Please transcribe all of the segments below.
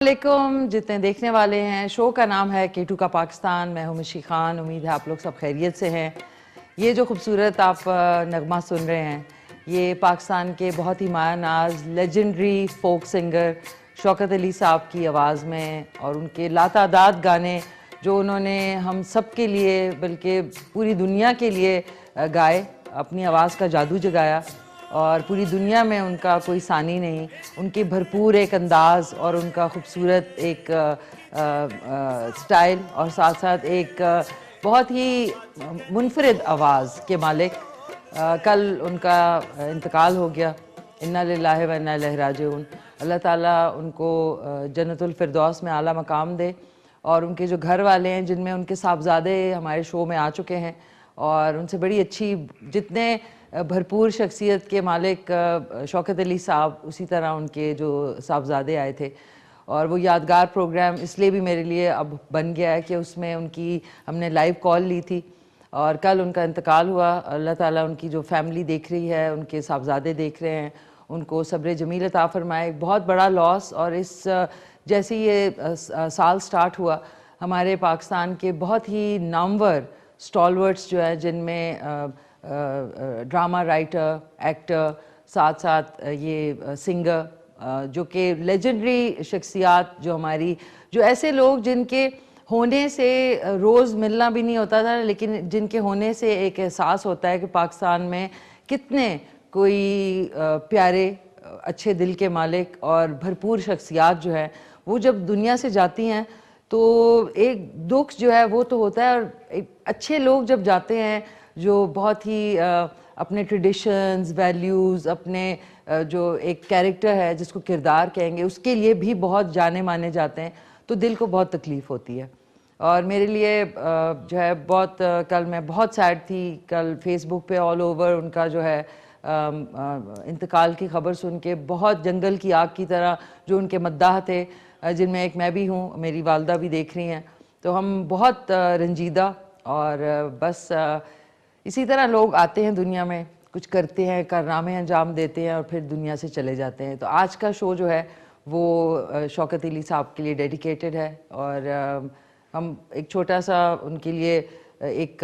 वालेकुम। जितने देखने वाले हैं, शो का नाम है K2 का पाकिस्तान। मैं हूं मिशी खान। उम्मीद है आप लोग सब खैरियत से हैं। ये जो खूबसूरत आप नगमा सुन रहे हैं, ये पाकिस्तान के बहुत ही माया नाज legendary folk singer Shaukat Ali साहब की आवाज़ में और उनके लातादाद गाने जो उन्होंने हम सब के लिए बल्कि पूरी दुनिया के लिए गाए, अपनी आवाज़ का जादू जगाया और पूरी दुनिया में उनका कोई सानी नहीं। उनकी भरपूर एक अंदाज़ और उनका खूबसूरत एक स्टाइल और साथ साथ एक बहुत ही मुनफरिद आवाज़ के मालिक कल उनका इंतकाल हो गया। इन्ना लिल्लाहि व इन्ना इलैहि राजिऊन। अल्लाह ताला उनको जन्नतुल फिरदौस में आला मकाम दे और उनके जो घर वाले हैं जिनमें उनके साहबजादे हमारे शो में आ चुके हैं और उनसे बड़ी अच्छी जितने भरपूर शख्सियत के मालिक शौकत अली साहब, उसी तरह उनके जो साहबजादे आए थे और वो यादगार प्रोग्राम इसलिए भी मेरे लिए अब बन गया है कि उसमें उनकी हमने लाइव कॉल ली थी और कल उनका इंतकाल हुआ। अल्लाह ताला उनकी जो फैमिली देख रही है, उनके साहबजादे देख रहे हैं, उनको सब्र जमील अता फरमाए। बहुत बड़ा लॉस। और इस जैसे ये साल स्टार्ट हुआ, हमारे पाकिस्तान के बहुत ही नामवर स्टॉलवर्ड्स जो है, जिनमें ड्रामा राइटर, एक्टर, साथ साथ ये सिंगर, जो कि लेजेंडरी शख्सियात, जो हमारी जो ऐसे लोग जिनके होने से रोज़ मिलना भी नहीं होता था, लेकिन जिनके होने से एक एहसास होता है कि पाकिस्तान में कितने कोई प्यारे अच्छे दिल के मालिक और भरपूर शख्सियात जो है वो जब दुनिया से जाती हैं तो एक दुख जो है वो तो होता है। और अच्छे लोग जब जाते हैं जो बहुत ही अपने ट्रेडिशंस, वैल्यूज़, अपने जो एक कैरेक्टर है जिसको किरदार कहेंगे, उसके लिए भी बहुत जाने माने जाते हैं, तो दिल को बहुत तकलीफ़ होती है। और मेरे लिए जो है बहुत कल मैं बहुत सैड थी। कल फेसबुक पे ऑल ओवर उनका जो है इंतकाल की खबर सुन के बहुत जंगल की आग की तरह जो उनके मद्दाह थे, जिनमें एक मैं भी हूँ, मेरी वालदा भी देख रही हैं, तो हम बहुत रंजीदा और बस इसी तरह लोग आते हैं दुनिया में, कुछ करते हैं, कारनामे अंजाम देते हैं और फिर दुनिया से चले जाते हैं। तो आज का शो जो है वो शौकत अली साहब के लिए डेडिकेटेड है और हम एक छोटा सा उनके लिए एक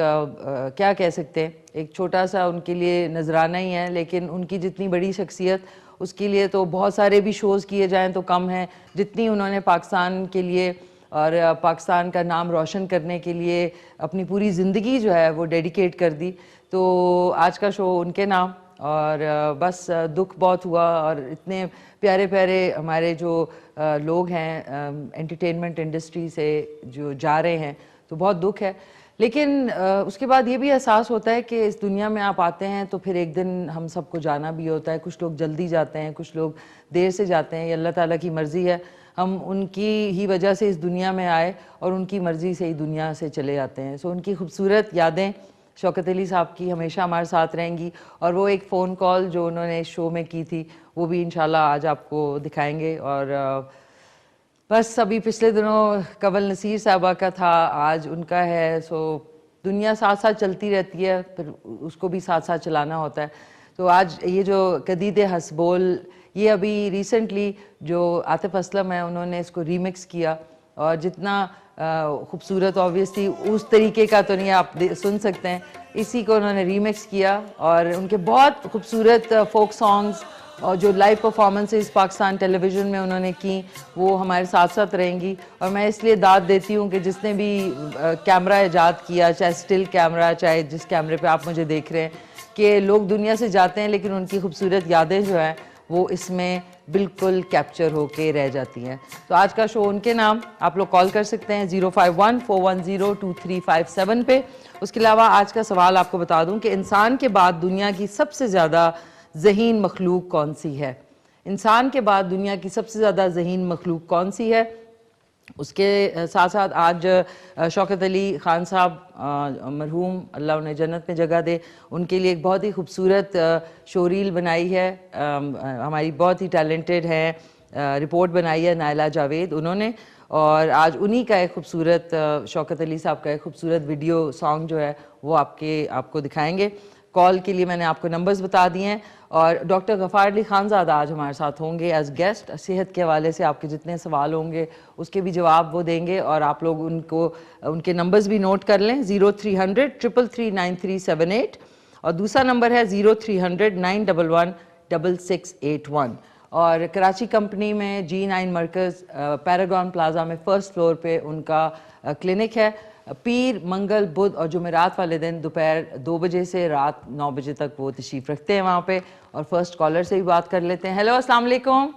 क्या कह सकते हैं, एक छोटा सा उनके लिए नजराना ही है, लेकिन उनकी जितनी बड़ी शख्सियत, उसके लिए तो बहुत सारे भी शोज़ किए जाएं तो कम है। जितनी उन्होंने पाकिस्तान के लिए और पाकिस्तान का नाम रोशन करने के लिए अपनी पूरी ज़िंदगी जो है वो डेडिकेट कर दी, तो आज का शो उनके नाम। और बस दुख बहुत हुआ और इतने प्यारे प्यारे हमारे जो लोग हैं एंटरटेनमेंट इंडस्ट्री से जो जा रहे हैं, तो बहुत दुख है। लेकिन उसके बाद ये भी एहसास होता है कि इस दुनिया में आप आते हैं तो फिर एक दिन हम सबको जाना भी होता है। कुछ लोग जल्दी जाते हैं, कुछ लोग देर से जाते हैं, ये अल्लाह ताला की मर्ज़ी है। हम उनकी ही वजह से इस दुनिया में आए और उनकी मर्ज़ी से ही दुनिया से चले जाते हैं। सो उनकी खूबसूरत यादें शौकत अली साहब की हमेशा हमारे साथ रहेंगी। और वो एक फ़ोन कॉल जो उन्होंने शो में की थी वो भी इंशाल्लाह आज आपको दिखाएंगे। और बस अभी पिछले दिनों कवल नसीर साहबा का था, आज उनका है। सो दुनिया साथ साथ चलती रहती है, फिर उसको भी साथ साथ चलाना होता है। तो आज ये जो कदीद हसबोल, ये अभी रिसेंटली जो आतिफ असलम है उन्होंने इसको रीमिक्स किया और जितना खूबसूरत, ऑब्वियसली उस तरीके का तो नहीं, आप सुन सकते हैं, इसी को उन्होंने रीमिक्स किया। और उनके बहुत खूबसूरत फोक सॉन्ग्स और जो लाइव परफॉर्मेंसेस पाकिस्तान टेलीविज़न में उन्होंने की वो हमारे साथ साथ रहेंगी। और मैं इसलिए दाद देती हूँ कि जिसने भी कैमरा ईजाद किया, चाहे स्टिल कैमरा, चाहे जिस कैमरे पे आप मुझे देख रहे हैं, कि लोग दुनिया से जाते हैं लेकिन उनकी खूबसूरत यादें जो हैं वो इसमें बिल्कुल कैप्चर होके रह जाती हैं। तो आज का शो उनके नाम। आप लोग कॉल कर सकते हैं 051-410-2357 पे। उसके अलावा आज का सवाल आपको बता दूं कि इंसान के बाद दुनिया की सबसे ज़्यादा ज़हीन मखलूक कौन सी है? इंसान के बाद दुनिया की सबसे ज़्यादा ज़हीन मखलूक कौन सी है? उसके साथ साथ आज शौकत अली ख़ान साहब मरहूम, अल्लाह उन्हें जन्नत में जगह दे, उनके लिए एक बहुत ही खूबसूरत शोरील बनाई है। हमारी बहुत ही टैलेंटेड है, रिपोर्ट बनाई है नायला जावेद उन्होंने। और आज उन्हीं का एक खूबसूरत शौकत अली साहब का एक खूबसूरत वीडियो सॉन्ग जो है वो आपको दिखाएंगे। कॉल के लिए मैंने आपको नंबर्स बता दिए हैं। और डॉक्टर गफ़ार अली खानज़ादा आज हमारे साथ होंगे एज गेस्ट। सेहत के हवाले से आपके जितने सवाल होंगे उसके भी जवाब वो देंगे, और आप लोग उनके नंबर्स भी नोट कर लें। 0300 333 9378 और दूसरा नंबर है 0300 911 6681। और कराची कंपनी में G9 मरकज़ पैरागॉन प्लाजा में फर्स्ट फ्लोर पे उनका क्लिनिक है। पीर, मंगल, बुध और जुमेरात वाले दिन दोपहर 2 बजे से रात 9 बजे तक वो तशरीफ़ रखते हैं वहाँ पे। और फर्स्ट कॉलर से भी बात कर लेते हैं। हेलो, अस्सलाम वालेकुम।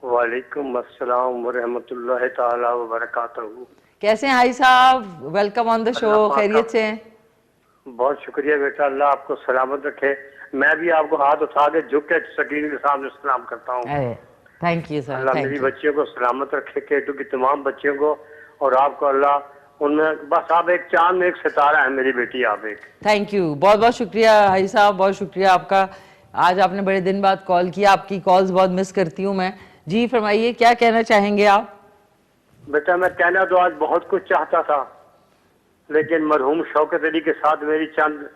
वालेकुम अस्सलाम वरहमतुल्लाहि ताला व बरकातहू। कैसे हैं हाई साहब? Welcome on the show. खैरियत से हैं? बहुत शुक्रिया बेटा, अल्लाह आपको सलामत रखे। मैं भी आपको हाथ उठा के झुक के स्क्रीन के सामने सलाम करता हूँ। Thank you sir. अल्लाह मेरी बच्चियों को सलामत रखे, केटू की तमाम बच्चियों को, और आपको अल्लाह उनमें, बस आप एक चांद में एक सितारा है मेरी बेटी, आप एक। थैंक यू, बहुत बहुत शुक्रिया हाई साहब, बहुत शुक्रिया आपका। आज आपने बड़े दिन बाद कॉल किया, आपकी कॉल्स बहुत मिस करती हूँ मैं। जी फरमाइए, क्या कहना चाहेंगे आप? बेटा मैं कहना तो आज बहुत कुछ चाहता था, लेकिन मरहूम शौकत अली के साथ मेरी चंद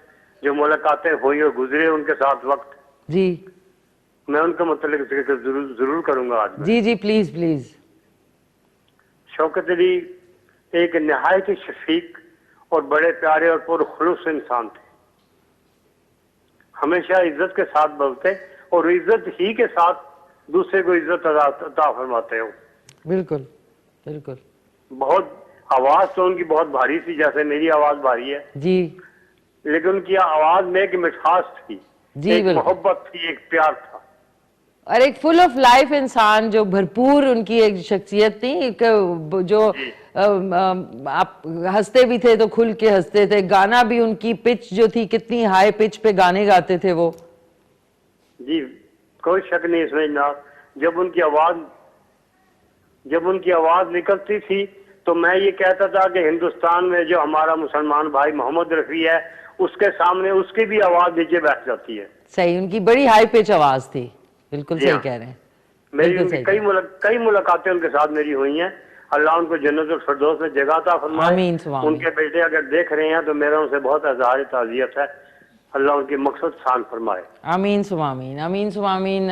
जो मुलाकातें हुई और गुजरे उनके साथ वक्त, जी मैं उनका मतलब जरूर करूंगा आज मैं। जी जी, प्लीज प्लीज। शौकत अली एक नहायत ही शफीक और बड़े प्यारे और पुरखुलूस इंसान थे। हमेशा इज्जत के साथ बोलते और इज्जत ही के साथ दूसरे को इज्जत अता फरमाते हो। बिल्कुल बिल्कुल। बहुत आवाज तो उनकी बहुत भारी थी, जैसे मेरी आवाज भारी है जी, लेकिन उनकी आवाज में एक मिठास थी, एक मोहब्बत थी, एक प्यार था, और एक फुल ऑफ लाइफ इंसान, जो भरपूर उनकी एक शख्सियत थी, एक जो आप हंसते भी थे तो खुल के हंसते थे। गाना भी उनकी पिच जो थी, कितनी हाई पिच पे गाने गाते थे वो। जी कोई शक नहीं इसमें जनाब। जब उनकी आवाज निकलती थी तो मैं ये कहता था कि हिंदुस्तान में जो हमारा मुसलमान भाई मोहम्मद रफी है, उसके सामने उसकी भी आवाज नीचे बैठ जाती है। सही, उनकी बड़ी हाई पिच आवाज थी। बिल्कुल सही कह रहे हैं। मेरी उनकी कई मुलाकातें उनके साथ मेरी हुई हैं। अल्लाह उनको जन्नतुल फिरदौस में जगह अता फरमाए। आमीन। उनके बेटे अगर देख रहे हैं तो मेरा उनसे बहुत इज़हार ताज़ियत है। अल्लाह उनकी मकसद सान फरमाए। आमीन सुमामीन, आमीन सुमामीन।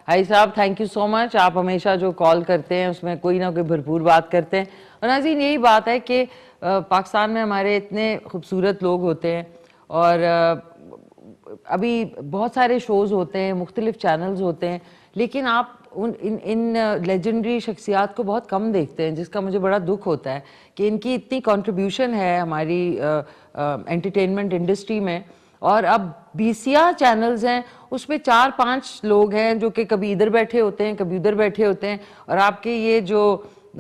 हाई साहब, थैंक यू सो मच। आप हमेशा जो कॉल करते हैं उसमें कोई ना कोई भरपूर बात करते हैं। और नाज़रीन, यही बात है कि पाकिस्तान में हमारे इतने खूबसूरत लोग होते हैं, और अभी बहुत सारे शोज़ होते हैं, मुख्तलिफ चैनल्स होते हैं, लेकिन आप इन लेजेंडरी शख्सियात को बहुत कम देखते हैं, जिसका मुझे बड़ा दुख होता है कि इनकी इतनी कंट्रीब्यूशन है हमारी एंटरटेनमेंट इंडस्ट्री में। और अब बीसिया चैनल्स हैं, उसमें 4-5 लोग हैं जो कि कभी इधर बैठे होते हैं, कभी उधर बैठे होते हैं। और आपके ये जो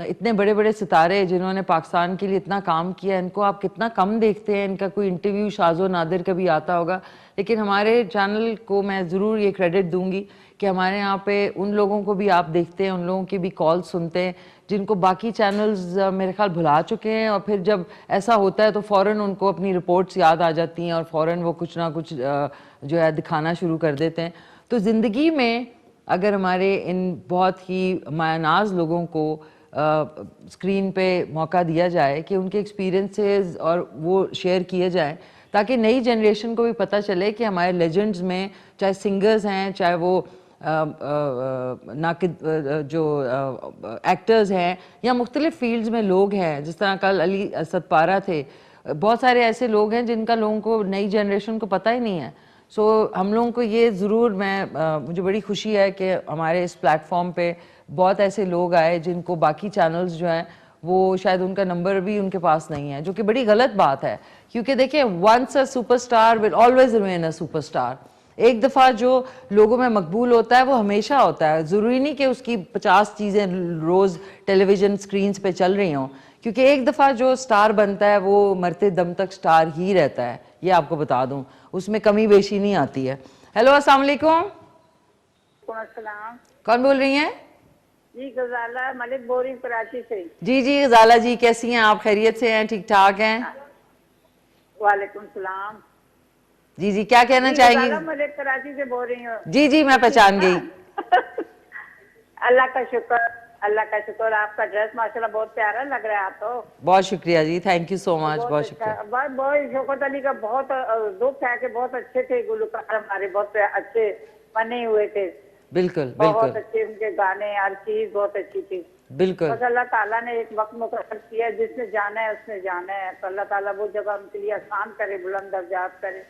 इतने बड़े बड़े सितारे जिन्होंने पाकिस्तान के लिए इतना काम किया, इनको आप कितना कम देखते हैं। इनका कोई इंटरव्यू शाज़ो नादिर कभी आता होगा, लेकिन हमारे चैनल को मैं ज़रूर ये क्रेडिट दूंगी कि हमारे यहाँ पे उन लोगों को भी आप देखते हैं, उन लोगों की भी कॉल सुनते हैं जिनको बाकी चैनल्स मेरे ख्याल भुला चुके हैं। और फिर जब ऐसा होता है तो फ़ौरन उनको अपनी रिपोर्ट्स याद आ जाती हैं और फ़ौरन वो कुछ ना कुछ जो है दिखाना शुरू कर देते हैं। तो ज़िंदगी में अगर हमारे इन बहुत ही मायनाज लोगों को स्क्रीन पे मौका दिया जाए कि उनके एक्सपीरियंसेस और वो शेयर किए जाएं, ताकि नई जनरेशन को भी पता चले कि हमारे लेजेंड्स में चाहे सिंगर्स हैं, चाहे वो नाकिद जो एक्टर्स हैं, या मुख्तलिफ फील्ड्स में लोग हैं, जिस तरह कल अली असद पारा थे। बहुत सारे ऐसे लोग हैं जिनका लोगों को, नई जनरेशन को पता ही नहीं है। सो हम लोगों को ये ज़रूर, मुझे बड़ी खुशी है कि हमारे इस प्लेटफॉर्म पे बहुत ऐसे लोग आए जिनको बाकी चैनल्स जो हैं वो शायद उनका नंबर भी उनके पास नहीं है, जो कि बड़ी गलत बात है। क्योंकि देखिए, once a superstar will always remain a superstar. एक दफ़ा जो लोगों में मकबूल होता है वो हमेशा होता है। ज़रूरी नहीं कि उसकी 50 चीज़ें रोज़ टेलीविज़न स्क्रीन्स पे चल रही हों, क्योंकि एक दफ़ा जो स्टार बनता है वो मरते दम तक स्टार ही रहता है। ये आपको बता दूं, उसमें कमी बेशी नहीं आती है। हेलो, अस्सलाम वालेकुम। कौन बोल रही हैं? जी गजाला मलिक बोल रही हूं कराची से। जी जी गजाला जी, कैसी हैं आप? खैरियत से हैं? ठीक ठाक हैं? वालेकुम सलाम। जी जी, क्या कहना चाहेंगी? मलिक कराची से बोल रही हूँ। जी जी, मैं पहचान गई। अल्लाह का शुक्र, अल्लाह का शुक्र, आपका ड्रेस माशाल्लाह बहुत प्यारा लग रहा है। आप तो बहुत शुक्रिया जी, थैंक यू सो मच, बहुत बहुत अच्छा। शुक्रिया। बहुत शौकत अली का बहुत दुख है कि बहुत अच्छे थे गुलकार, हमारे बहुत अच्छे बने हुए थे। बिल्कुल बहुत बिल्कुल अच्छे उनके गाने, हर चीज बहुत अच्छी थी। बिल्कुल। बस अल्लाह ताला ने एक वक्त मुकर्रर किया है, जिसने जाना है उसने जाना है, तो अल्लाह ताला वो जगह उनके लिए आसान करे, बुलंद दर्जात करे।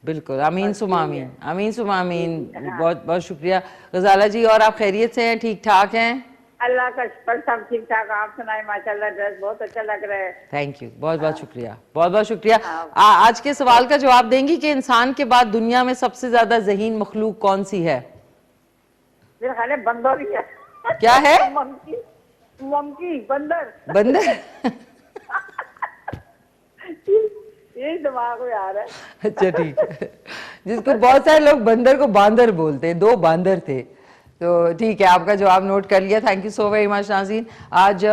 बिल्कुल, आमीन बस सुमा यही आमीन, है। आमीन सुमा आमीन। हाँ। बहुत बहुत शुक्रिया गजाला जी। और आप खैरियत से हैं, ठीक ठाक हैं? अल्लाह का शुक्र, सब ठीक ठाक। आप सुनाए, माशाल्लाह ड्रेस बहुत अच्छा लग रहा है। थैंक यू, बहुत बहुत शुक्रिया, बहुत बहुत शुक्रिया। हाँ। आज के सवाल का जवाब देंगी कि इंसान के बाद दुनिया में सबसे ज्यादा ज़हीन मखलूक कौन सी है? मेरे ख्याल है बंदर ही है। क्या है? मंकी, मंकी, बंदर। बंदर? यही दिमाग में आ रहा है। अच्छा ठीक है, जिसको बहुत सारे लोग बंदर को बांदर बोलते हैं, दो बांदर थे। तो ठीक है, आपका जवाब नोट कर लिया, thank you so very much नाज़रीन। आज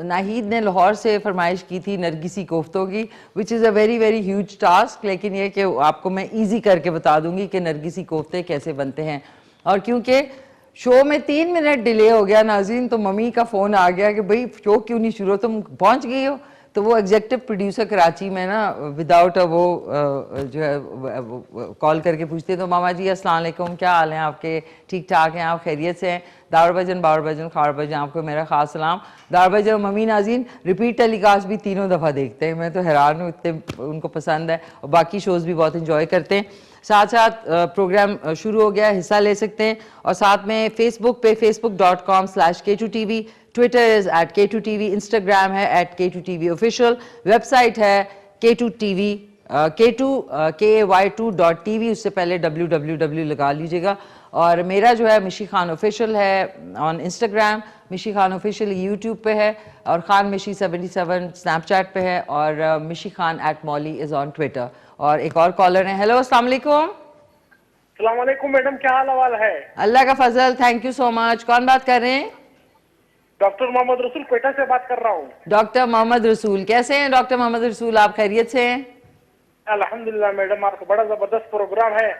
नाहीद ने लाहौर से फरमाइश की थी नरगिसी कोफ्तों की, which is a very very huge task, लेकिन ये कि आपको मैं ईजी करके बता दूंगी कि नरगिसी कोफ्ते कैसे बनते हैं। और क्योंकि शो में 3 मिनट डिले हो गया नाज़रीन, तो मम्मी का फ़ोन आ गया कि भाई शो क्यों नहीं शुरू, तुम पहुंच गई हो। तो वो एग्जेक्टिव प्रोड्यूसर कराची में ना विदाउट वो जो है कॉल करके पूछते हैं, तो मामा जी अस्सलाम वालेकुम, क्या हाल हैं आपके, ठीक ठाक हैं आप, खैरियत से हैं? दावर भजन, बावर भजन, खावर भजन, आपको मेरा खास सलाम। दावर भजन मम्मी नाज़रीन रिपीट टेलीकास्ट भी 3 दफ़ा देखते हैं, मैं तो हैरान हूँ, इतने उनको पसंद है, और बाकी शोज़ भी बहुत इंजॉय करते हैं। साथ साथ प्रोग्राम शुरू हो गया, हिस्सा ले सकते हैं। और साथ में फेसबुक पे facebook.com/K2TV, Twitter is @K2TV, Instagram है @K2TV ऑफिशियल, वेबसाइट है K2TV K2KY2.TV, उससे पहले www लगा लीजिएगा। और मेरा जो है मिशी खान ऑफिशियल है ऑन इंस्टाग्राम, मिशी खान ऑफिशियल यूट्यूब पे है, और खान मिशी 77 स्नैपचैट पे है, और मिशी Khan @Molly is on Twitter. और एक और कॉलर है, हेलो अस्सलाम वालेकुम। अस्सलाम वालेकुम मैडम, क्या हाल हवाल है? अल्लाह का फजल, थैंक यू सो मच। कौन बात कर रहे हैं? डॉक्टर मोहम्मद रसूल क्वेटा से बात कर रहा हूँ। डॉक्टर मोहम्मद रसूल, कैसे हैं डॉक्टर मोहम्मद रसूल, आप खैरियत से हैं? अल्हम्दुलिल्लाह मैडम, आपका बड़ा जबरदस्त प्रोग्राम है।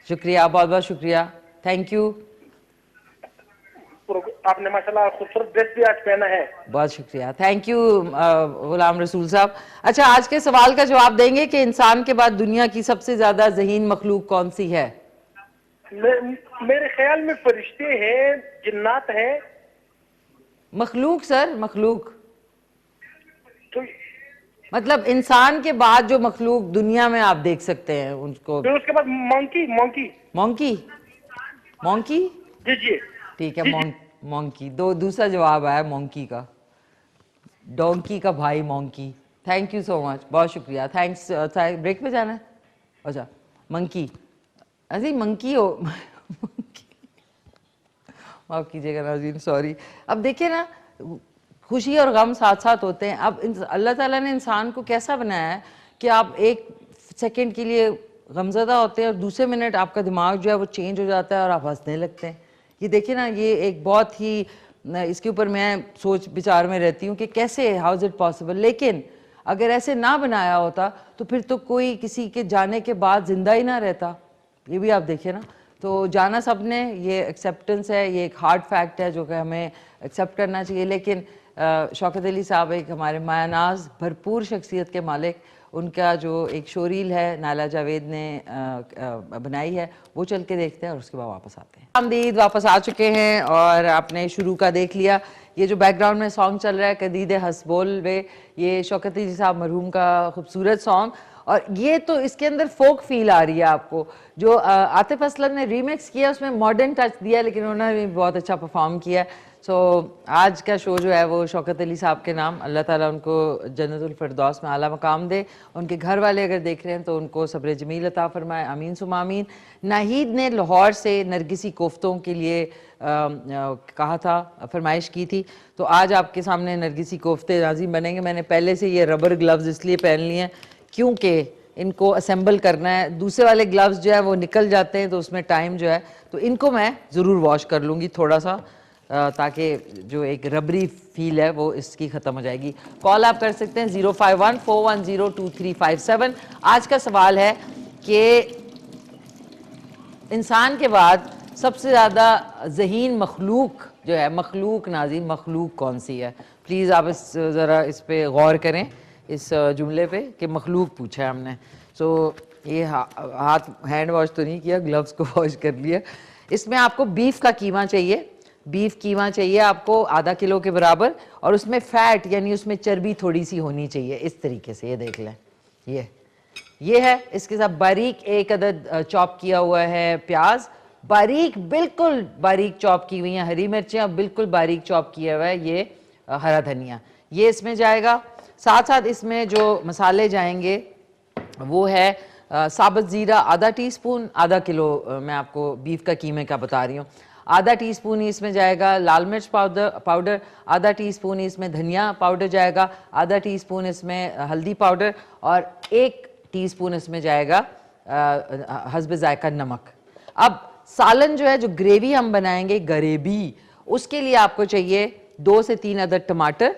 शुक्रिया, बहुत बहुत शुक्रिया, थैंक यू। आपने माशाल्लाह खूबसूरत ड्रेस भी आज पहना है। बहुत शुक्रिया, थैंक यू गुलाम रसूल साहब। अच्छा, आज के सवाल का जवाब देंगे कि इंसान के बाद दुनिया की सबसे ज्यादा ज़हीन मखलूक कौन सी है? मेरे ख्याल में फरिश्ते हैं, जिन्नात हैं। मखलूक सर, मखलूक तो मतलब इंसान के बाद जो मखलूक दुनिया में आप देख सकते हैं उनको। फिर उसके बाद मंकी, मंकी, मॉन्की, मॉन्की, जी जी ठीक है, मॉन्की। दूसरा जवाब आया मॉन्की का, डोंकी का भाई monkey. Thank you so much, बहुत शुक्रिया, थैंक्स। ब्रेक पे जाना है? अच्छा, मंकी, अरे मंकी हो माफ कीजिएगा नाज़रीन, सॉरी। अब देखिए ना, खुशी और गम साथ साथ होते हैं। अब अल्लाह ताला ने इंसान को कैसा बनाया है कि आप एक सेकंड के लिए गमज़दा होते हैं और दूसरे मिनट आपका दिमाग जो है वो चेंज हो जाता है और आप हंसने लगते हैं। ये देखिए ना, ये एक बहुत ही, इसके ऊपर मैं सोच विचार में रहती हूँ कि कैसे, हाउ इज़ इट पॉसिबल। लेकिन अगर ऐसे ना बनाया होता तो फिर तो कोई किसी के जाने के बाद ज़िंदा ही ना रहता। ये भी आप देखिए ना, तो जाना सबने, ये एक्सेप्टेंस है, ये एक हार्ड फैक्ट है जो कि हमें एक्सेप्ट करना चाहिए। लेकिन शौकत अली साहब एक हमारे मायानाज भरपूर शख्सियत के मालिक, उनका जो एक शोरील है नाला जावेद ने बनाई है, वो चल के देखते हैं और उसके बाद वापस आते हैं। आमदीद, वापस आ चुके हैं और आपने शुरू का देख लिया। ये जो बैकग्राउंड में सॉन्ग चल रहा है कदीद हसबोल वे, ये शौकत अली साहब मरहूम का खूबसूरत सॉन्ग, और ये तो इसके अंदर फोक फील आ रही है आपको। जो आतिफ असलम ने रीमिक्स किया उसमें मॉडर्न टच दिया, लेकिन उन्होंने भी बहुत अच्छा परफॉर्म किया। सो आज का शो जो है वो शौकत अली साहब के नाम, अल्लाह ताला उनको जन्नतुल फिरदौस में आला मकाम दे। उनके घर वाले अगर देख रहे हैं तो उनको सब्र जमील अता फरमाए, आमीन सुमा आमीन। नाहीद ने लाहौर से नरगिसी कोफ्तों के लिए कहा था, फरमाइश की थी, तो आज आपके सामने नरगिसी कोफ्ते नाज़ीम बनेंगे। मैंने पहले से ये रबर ग्लव्स इसलिए पहन लिए हैं क्योंकि इनको असेंबल करना है। दूसरे वाले ग्लव्स जो है वो निकल जाते हैं तो उसमें टाइम जो है, तो इनको मैं ज़रूर वॉश कर लूँगी थोड़ा सा, ताकि जो एक रबरी फील है वो इसकी ख़त्म हो जाएगी। कॉल आप कर सकते हैं 051-410-2357। आज का सवाल है कि इंसान के बाद सबसे ज़्यादा ज़हीन मखलूक जो है मखलूक, नाज़रीन मखलूक कौन सी है, प्लीज़ आप ज़रा इस पे गौर करें, इस जुमले पे कि मखलूक पूछा है हमने। सो ये हाथ हैंड वॉश तो नहीं किया, ग्लव्स को वॉश कर लिया। इसमें आपको बीफ का कीमा चाहिए, बीफ कीमा चाहिए आपको आधा किलो के बराबर, और उसमें फ़ैट यानी उसमें चर्बी थोड़ी सी होनी चाहिए, इस तरीके से। ये देख लें, ये है। इसके साथ बारीक एक अदद चॉप किया हुआ है प्याज, बारीक बिल्कुल बारीक चॉप की हुई है हरी मिर्चें, और बिल्कुल बारीक चॉप किया हुआ है ये हरा धनिया, ये इसमें जाएगा। साथ साथ इसमें जो मसाले जाएंगे वो है साबुत ज़ीरा आधा टीस्पून, आधा किलो मैं आपको बीफ का कीमे का बता रही हूँ, आधा टीस्पून ही इसमें जाएगा लाल मिर्च पाउडर, आधा टीस्पून ही इसमें धनिया पाउडर जाएगा, आधा टीस्पून इसमें हल्दी पाउडर, और 1 टीस्पून इसमें जाएगा हस्ब जायका नमक। अब सालन जो है, जो ग्रेवी हम बनाएंगे गरेबी, उसके लिए आपको चाहिए 2 से 3 अदद टमाटर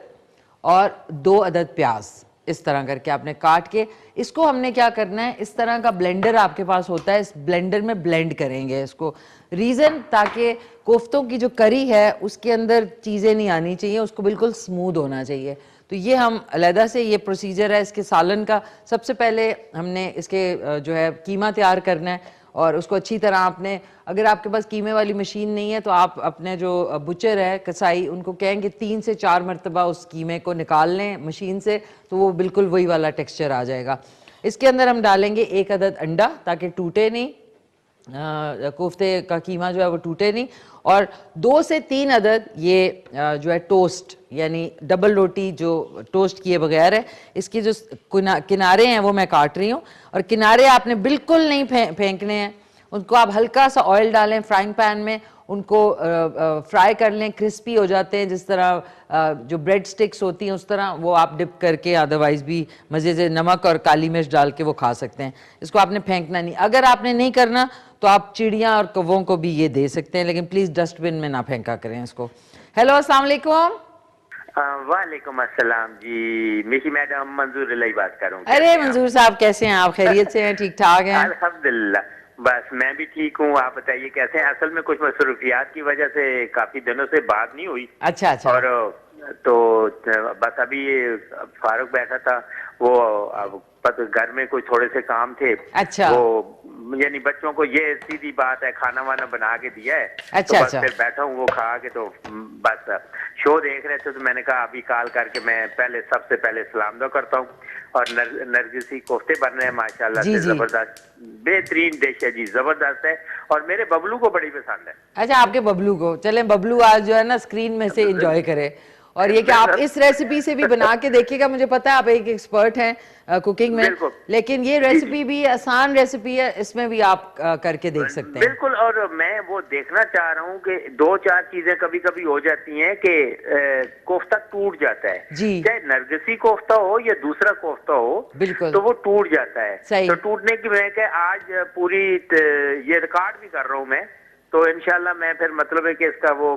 और 2 अदद प्याज, इस तरह करके आपने काट के इसको हमने क्या करना है, इस तरह का ब्लेंडर आपके पास होता है, इस ब्लेंडर में ब्लेंड करेंगे इसको। रीज़न ताकि कोफ्तों की जो करी है उसके अंदर चीज़ें नहीं आनी चाहिए, उसको बिल्कुल स्मूथ होना चाहिए। तो ये हम अलहदा से ये प्रोसीजर है इसके सालन का। सबसे पहले हमने इसके जो है कीमा तैयार करना है, और उसको अच्छी तरह आपने, अगर आपके पास कीमे वाली मशीन नहीं है तो आप अपने जो बुचर है कसाई, उनको कहेंगे 3 से 4 मरतबा उस कीमे को निकाल लें मशीन से, तो वो बिल्कुल वही वाला टेक्सचर आ जाएगा। इसके अंदर हम डालेंगे 1 अदद अंडा ताकि टूटे नहीं, कोफ्ते का कीमा जो है वो टूटे नहीं, और 2 से 3 अदद ये जो है टोस्ट, यानी डबल रोटी जो टोस्ट किए बगैर है, इसके जो किनारे हैं वो मैं काट रही हूँ, और किनारे आपने बिल्कुल नहीं फेंकने हैं, उनको आप हल्का सा ऑयल डालें फ्राइंग पैन में, उनको फ्राई कर लें, क्रिस्पी हो जाते हैं, जिस तरह जो ब्रेड स्टिक्स होती हैं उस तरह वो आप डिप करके, अदरवाइज भी मज़े से नमक और काली मिर्च डाल के वो खा सकते हैं। इसको आपने फेंकना नहीं। अगर आपने नहीं करना तो आप चिड़ियाँ और कौवों को भी ये दे सकते हैं, लेकिन प्लीज़ डस्टबिन में ना फेंका करें इसको। हेलो, अस्सलाम वालेकुम। वालेकुम अस्सलाम जी, मिशी मैडम मंजूर इलाई बात कर रहा हूँ। अरे मंजूर साहब, कैसे हैं आप? खैरियत से हैं? ठीक ठाक हैं? अल्हम्दुलिल्लाह, बस मैं भी ठीक हूँ। आप बताइए कैसे हैं? असल में कुछ मसरूफियात की वजह से काफी दिनों से बात नहीं हुई। अच्छा अच्छा। और तो बस अभी फारूक बैठा था, वो अब घर में कोई थोड़े से काम थे। अच्छा। वो यानी बच्चों को ये सीधी बात है, खाना वाना बना के दिया है। अच्छा तो बस अच्छा। फिर बैठा हूँ वो खा के, तो बस शो देख रहे थे, तो मैंने कहा अभी कॉल करके मैं सबसे पहले सलाम दो करता हूँ। और नरगिसी कोफ्ते बन रहे हैं माशाल्लाह से, जबरदस्त बेहतरीन डिश है जी, जबरदस्त है, और मेरे बबलू को बड़ी पसंद है। अच्छा, आपके बबलू को, चले बबलू आज जो है ना स्क्रीन में से एंजॉय करे। और ये कि आप इस रेसिपी से भी बना के देखिएगा, मुझे पता है आप एक एक्सपर्ट हैं कुकिंग में, लेकिन ये रेसिपी भी आसान रेसिपी है, इसमें भी आप करके देख सकते हैं। बिल्कुल। और मैं वो देखना चाह रहा हूँ कि 2-4 चीजें कभी कभी हो जाती हैं कि कोफ्ता टूट जाता है जी, चाहे नरगिसी कोफ्ता हो या दूसरा कोफ्ता हो, बिल्कुल, तो वो टूट जाता है। सही। तो टूटने की मैं आज पूरी ये रिकॉर्ड भी कर रहा हूँ मैं, तो इंशाल्लाह मैं फिर मतलब है कि इसका वो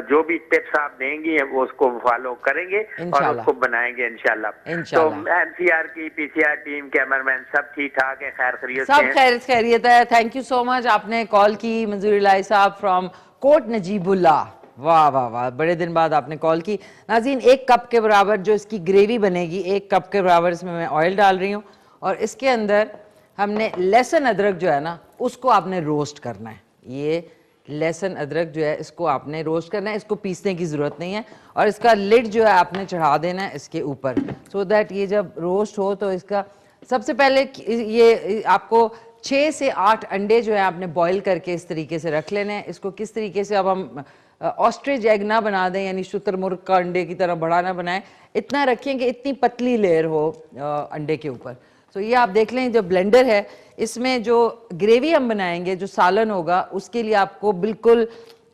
जो भी टिप्स आप देंगी वो उसको फॉलो करेंगे और उसको बनाएंगे इंशाल्लाह। तो एमसीआर की पीसीआर टीम, कैमरामैन सब ठीक ठाक है, खैर खैरियत सब खैरियत है। थैंक यू सो मच, आपने कॉल की मंजूर इलाही साहब फ्रॉम कोट नजीबुल्ला। वाह वाह वाह, बड़े दिन बाद आपने कॉल की। नाज़रीन, 1 कप के बराबर जो इसकी ग्रेवी बनेगी, 1 कप के बराबर इसमें मैं ऑयल डाल रही हूँ, और इसके अंदर हमने लहसुन अदरक जो है ना उसको आपने रोस्ट करना है। ये लहसुन अदरक जो है इसको आपने रोस्ट करना है, इसको पीसने की ज़रूरत नहीं है, और इसका लिड जो है आपने चढ़ा देना है इसके ऊपर, सो दैट ये जब रोस्ट हो तो इसका सबसे पहले ये आपको 6 से 8 अंडे जो है आपने बॉईल करके इस तरीके से रख लेने हैं। इसको किस तरीके से, अब हम ऑस्ट्रिच एग ना बना दें, यानी शुतुरमुर्ग का अंडे की तरह बड़ा ना बनाएं, इतना रखें कि इतनी पतली लेयर हो अंडे के ऊपर। तो ये आप देख लें, जो ब्लेंडर है इसमें जो ग्रेवी हम बनाएंगे, जो सालन होगा, उसके लिए आपको बिल्कुल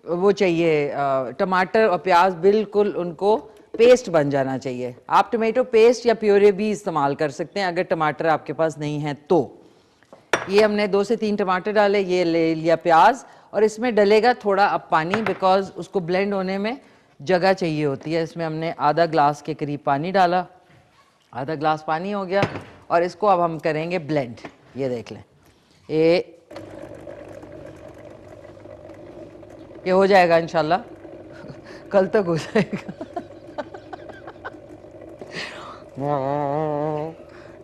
वो चाहिए टमाटर और प्याज, बिल्कुल उनको पेस्ट बन जाना चाहिए। आप टमाटो पेस्ट या प्योरे भी इस्तेमाल कर सकते हैं अगर टमाटर आपके पास नहीं है तो। ये हमने 2 से 3 टमाटर डाले, ये ले लिया प्याज, और इसमें डलेगा थोड़ा अब पानी, बिकॉज उसको ब्लेंड होने में जगह चाहिए होती है। इसमें हमने आधा ग्लास के करीब पानी डाला, आधा ग्लास पानी हो गया, और इसको अब हम करेंगे ब्लेंड। ये देख लें, ये हो जाएगा इंशाल्लाह। कल तक हो जाएगा।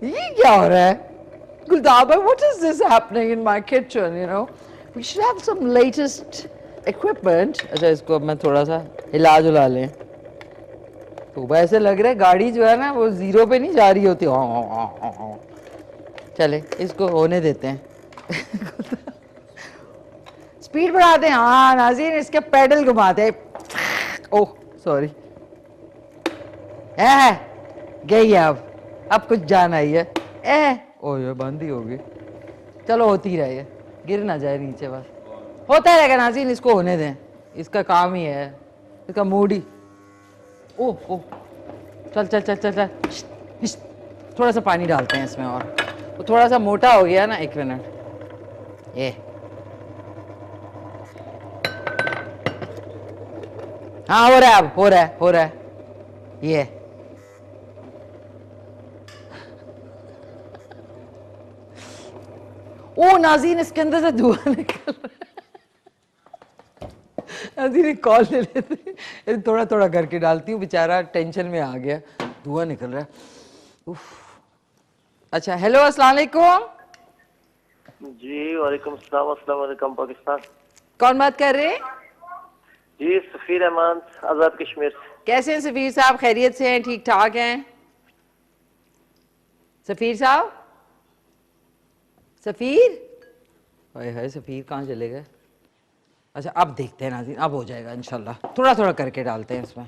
ये क्या हो रहा है गुलदाब भाई? What is this happening in my kitchen? You know, we should have some latest equipment. अच्छा, इसको अब मैं थोड़ा सा हिला जुला लें तो ऐसे लग रहा है गाड़ी जो है ना वो जीरो पे नहीं जा रही होती। चले इसको होने देते हैं। स्पीड बढ़ाते हैं। हाँ नाज़रीन, इसके पेडल घुमाते हैं। ओह सॉरी, गई है अब कुछ जान आई है। ओह ये बंद ही होगी। चलो होती ही रही है, गिर ना जाए नीचे, बस होता रहेगा नाज़रीन, इसको होने दें, इसका काम ही है, इसका मूड ही। ओह ओह चल चल चल चल चल, थोड़ा सा पानी डालते हैं इसमें और वो थोड़ा सा मोटा हो गया ना। 1 मिनट, ये हाँ हो रहा है, अब हो रहा है, हो रहा है ये। ओ नाज़रीन, इसके अंदर से धुआं निकल रहा है। नाज़रीन एक कॉल ले लेते हैं, थोड़ा थोड़ा करके डालती हूँ, बेचारा टेंशन में आ गया, धुआं निकल रहा है। उफ। अच्छा, हेलो अस्सलाम वालेकुम। जी वालेकुम अस्सलाम, अस्सलाम वालेकुम पाकिस्तान। कौन बात कर रहे हैं? जी सफीर अहमान, आजाद कश्मीर। कैसे हैं सफीर साहब? खैरियत से हैं? ठीक ठाक हैं सफीर साहब? सफीर, हाय हाय, सफीर कहाँ चले गए? अच्छा अब देखते हैं नाज़रीन, अब हो जाएगा इंशाल्लाह। थोड़ा थोड़ा करके डालते हैं इसमें,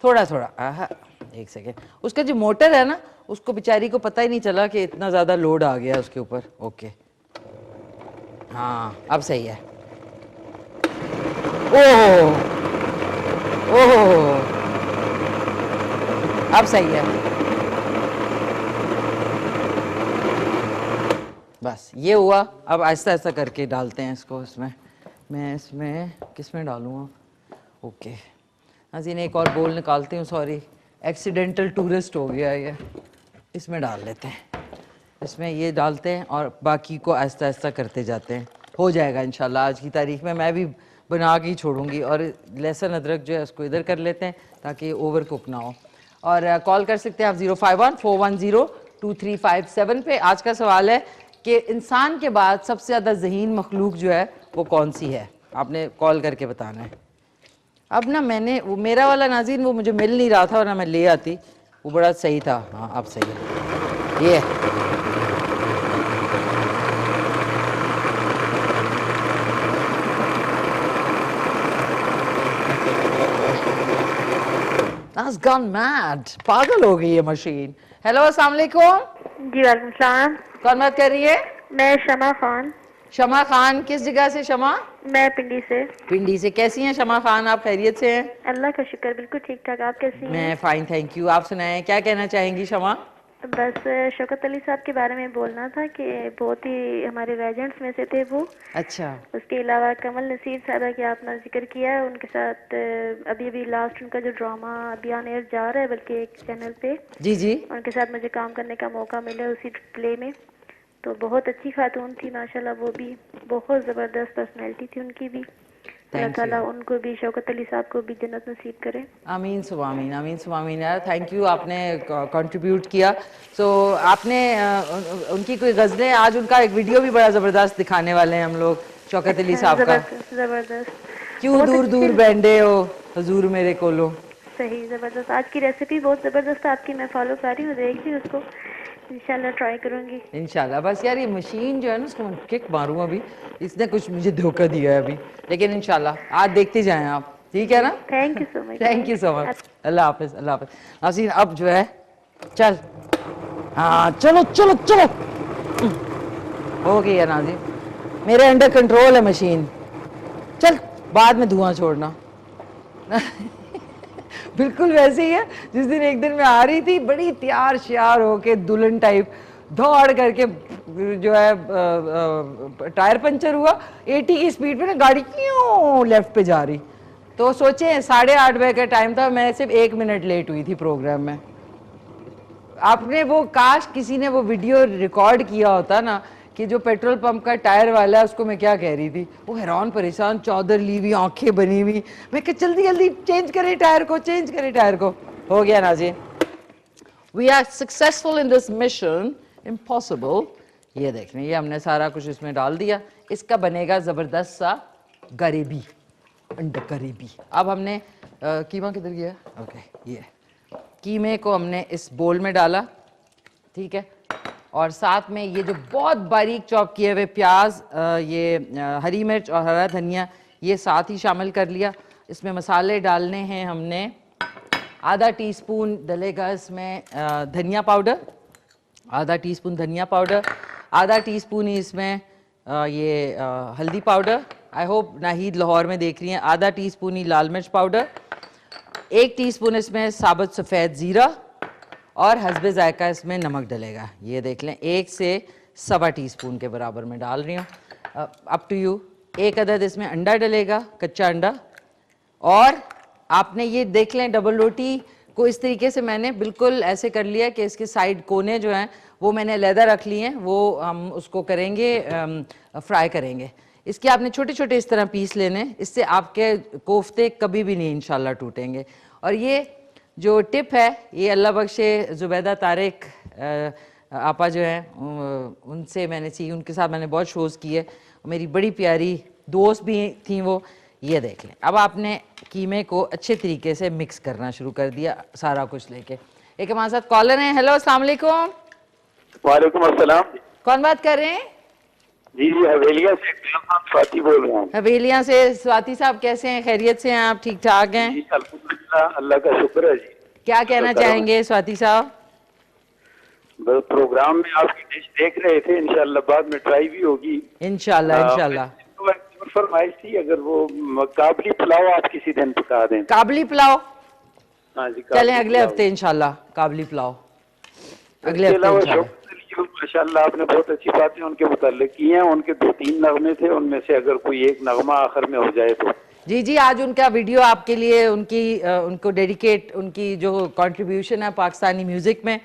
थोड़ा थोड़ा। आहा, 1 सेकेंड। उसका जो मोटर है ना, उसको बेचारी को पता ही नहीं चला कि इतना ज़्यादा लोड आ गया उसके ऊपर। ओके, हाँ अब सही है। ओह ओह, अब सही है। बस ये हुआ। अब आहिस्ता आहिस्ता करके डालते हैं इसको इसमें। मैं इसमें किस में डालूँगा? ओके नाज़रीन, एक और बोल निकालती हूँ, सॉरी, एक्सीडेंटल टूरिस्ट हो गया ये। इसमें डाल लेते हैं, इसमें ये डालते हैं और बाकी को आहिस्ता आहिस्ता करते जाते हैं। हो जाएगा इंशाल्लाह। आज की तारीख में मैं भी बना के ही छोड़ूंगी। और लहसुन अदरक जो है उसको इधर कर लेते हैं ताकि ओवर कुक ना हो। और कॉल कर सकते हैं आप 051-410-2357 पे। आज का सवाल है कि इंसान के बाद सबसे ज़्यादा ज़हीन मखलूक जो है वो कौन सी है? आपने कॉल करके बताना है। अब ना मैंने वो मेरा वाला नाज़रीन वो मुझे मिल नहीं रहा था, वरना मैं ले आती, वो बड़ा सही था। हाँ अब सही है ये। That's gone mad, पागल हो गई ये मशीन। हेलो अस्सलाम वालेकुम। जी वालेकुम सलाम। कौन बात कर रही है? मैं शमा खान। शमा खान, किस जगह से शमा? मैं पिंडी से। पिंडी से। कैसी हैं शमा खान आप? खैरियत से हैं? अल्लाह का शुक्र, बिल्कुल ठीक ठाक। आप कैसी हैं? मैं फाइन, थैंक यू। आप सुनाएं, क्या कहना चाहेंगी शमा? बस शौकत अली साहब के बारे में बोलना था कि बहुत ही हमारे लेजेंड्स में से थे वो। अच्छा। उसके अलावा कमल नसीर साहबा की आपने जिक्र किया है, उनके साथ अभी अभी लास्ट उनका जो ड्रामा अभी ऑन एयर जा रहा है बल्कि एक चैनल पे, जी जी, उनके साथ मुझे काम करने का मौका मिला उसी प्ले में। तो बहुत अच्छी खातून थी माशाल्लाह, वो भी बहुत ज़बरदस्त पर्सनैलिटी थी उनकी भी। अल्लाह ताला उनको भी, शौकत अली साहब को भी जन्नत नसीब करे। आमीन सुबह आमीन, आमीन सुबह आमीन। यार थैंक यू, आपने कंट्रीब्यूट किया। सो आपने उनकी कोई गज़लें, आज उनका एक वीडियो भी बड़ा ज़बरदस्त दिखाने वाले हैं हम लोग, शौकत अली साहब का। ज़बरदस्त। क्यों दूर दूर बैंडे हो हुजूर मेरे कोलो। सही, ज़बरदस्त। आज की रेसिपी बहुत ज़बरदस्त है आपकी, मैं फॉलो कर रही हूँ, देख रही हूँ उसको, इंशाल्लाह ट्राई करूँगी इंशाल्लाह। बस यार ये मशीन जो है ना, उसको मैं किक मारूँ अभी, इसने कुछ मुझे धोखा दिया है अभी, लेकिन इंशाल्लाह आज देखते जाएं आप, ठीक है ना? Thank you so much. Thank you so much. अल्लाह हाफिज़, अल्लाह हाफिज़। नाज़रीन अब जो है, चल हाँ चलो चलो चलो, हो गई है नाज़रीन, मेरे अंडर कंट्रोल है मशीन। चल बाद में धुआं छोड़ना। बिल्कुल वैसे ही है जिस दिन एक दिन मैं आ रही थी बड़ी तैयार श्यार होके दुल्हन टाइप, दौड़ करके जो है टायर पंचर हुआ, 80 की स्पीड पे ना गाड़ी क्यों लेफ्ट पे जा रही। तो सोचे 8:30 बजे का टाइम था, मैं सिर्फ 1 मिनट लेट हुई थी प्रोग्राम में। आपने वो काश किसी ने वो वीडियो रिकॉर्ड किया होता ना कि जो पेट्रोल पंप का टायर वाला है उसको मैं क्या कह रही थी, वो हैरान परेशान, चौधर ली हुई, आंखें बनी हुई। मैं कहा जल्दी जल्दी चेंज करें टायर को, चेंज करें टायर को। हो गया नाज़रीन, we are successful in this mission impossible. ये देख लें, ये हमने सारा कुछ इसमें डाल दिया। इसका बनेगा ज़बरदस्त सा गरीबी, अंडा गरीबी। अब हमने कीमा किधर गया? ओके, ये कीमे को हमने इस बोल में डाला, ठीक है। और साथ में ये जो बहुत बारीक चॉप किए हुए प्याज, ये हरी मिर्च और हरा धनिया, ये साथ ही शामिल कर लिया। इसमें मसाले डालने हैं हमने, आधा टीस्पून डलेगा इसमें धनिया पाउडर, आधा टीस्पून धनिया पाउडर, आधा टीस्पून ही इसमें ये हल्दी powder. I hope Nahid Lahore में देख रही हैं। आधा टीस्पून ही लाल मिर्च पाउडर, 1 टीस्पून इसमें साबुत सफ़ेद ज़ीरा और हस्बे जायका इसमें नमक डलेगा। ये देख लें, 1 से 1.25 टीस्पून के बराबर में डाल रही हूँ। Up to you. 1 अदद इसमें अंडा डलेगा, कच्चा अंडा। और आपने ये देख लें, डबल रोटी को इस तरीके से मैंने बिल्कुल ऐसे कर लिया कि इसके साइड कोने जो हैं वो मैंने अलहदा रख लिए हैं, वो हम उसको करेंगे फ्राई करेंगे। इसके आपने छोटे छोटे इस तरह पीस लेने, इससे आपके कोफ्ते कभी भी नहीं इंशाल्लाह टूटेंगे। और ये जो टिप है, ये अल्लाह बख्शे जुबैदा तारिक आपा जो हैं उनसे मैंने सीखी, उनके साथ मैंने बहुत शोज़ किए, मेरी बड़ी प्यारी दोस्त भी थी वो। ये देख लें, अब आपने कीमे को अच्छे तरीके से मिक्स करना शुरू कर दिया, सारा कुछ लेके। एक हमारे साथ कॉलर हैं। हेलो, अस्सलाम वालेकुम। वालेकुम अस्सलाम। कौन बात कर रहे हैं? जी हवेलिया से स्वाति बोल रहा हूँ। हवेलिया से स्वाति साहब, कैसे हैं? खैरियत से हैं आप? ठीक ठाक हैं? जी अल्हम्दुलिल्लाह, अल्लाह का शुक्र है जी। क्या कहना चाहेंगे स्वाति साहब? बस प्रोग्राम में आपकी डिश देख रहे थे, इंशाल्लाह बाद में ट्राई भी होगी इंशाल्लाह इंशाल्लाह। फरमाइश थी, अगर वो काबली पुलाव आप किसी दिन पका दें। काबली पुलाव? हाँ जी, चलें अगले हफ्ते इंशाल्लाह काबली पुलाव, अगले हफ्ते इंशाल्लाह। माशाल्लाह आपने बहुत अच्छी बातें उनके मुताल्लिक की हैं। उनके 2-3 नगमे थे, उनमें से अगर कोई एक नगमा आखिर में हो जाए तो। जी जी, आज उनका वीडियो आपके लिए, उनको डेडिकेट, उनकी जो कंट्रीब्यूशन है पाकिस्तानी म्यूजिक में,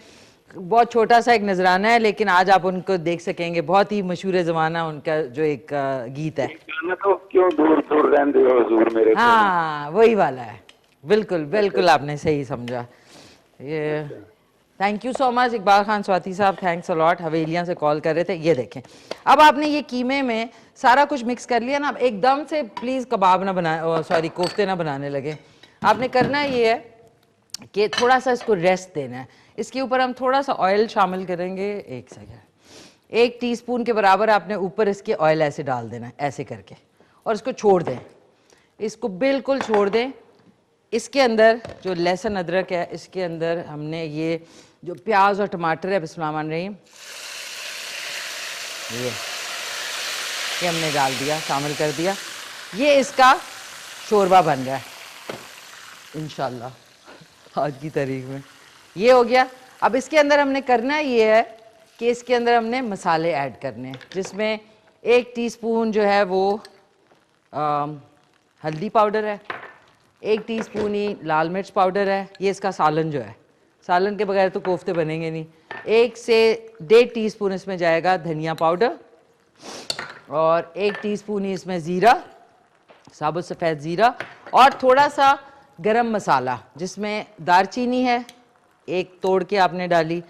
बहुत छोटा सा एक नजराना है, लेकिन आज आप उनको देख सकेंगे। बहुत ही मशहूर ज़माना उनका जो एक गीत है, तो क्यों दूर दूर रहते हो हुजूर मेरे। हाँ वही वाला है। बिल्कुल बिल्कुल, आपने सही समझा। ये thank you so much Iqbal Khan Swati साहब, थैंक्स अ लॉट। हवेलियाँ से कॉल कर रहे थे। ये देखें, अब आपने ये कीमे में सारा कुछ मिक्स कर लिया ना। अब एकदम से प्लीज़ कबाब ना बनाए, सॉरी कोफ्ते ना बनाने लगे। आपने करना ये है कि थोड़ा सा इसको रेस्ट देना है। इसके ऊपर हम थोड़ा सा ऑयल शामिल करेंगे। 1 सेकेंड, 1 टीस्पून के बराबर आपने ऊपर इसके ऑयल ऐसे डाल देना है, ऐसे करके, और इसको छोड़ दें। इसको बिल्कुल छोड़ दें। इसके अंदर जो लहसुन अदरक है, इसके अंदर हमने ये जो प्याज और टमाटर है, बिस्मिल्लाहिर्रहमानिर्रहीम, ये हमने डाल दिया, शामिल कर दिया। ये इसका शोरबा बन गया इंशाल्लाह आज की तारीख में। ये हो गया। अब इसके अंदर हमने करना ये है कि इसके अंदर हमने मसाले ऐड करने हैं, जिसमें 1 टीस्पून जो है वो हल्दी पाउडर है, 1 टीस्पून ही लाल मिर्च पाउडर है। ये इसका सालन जो है, सालन के बगैर तो कोफ्ते बनेंगे नहीं। 1 से 1.5 टीस्पून इसमें जाएगा धनिया पाउडर, और 1 टीस्पून ही इसमें ज़ीरा, साबुत सफ़ेद ज़ीरा, और थोड़ा सा गरम मसाला, जिसमें दारचीनी है 1 तोड़ के आपने डाली,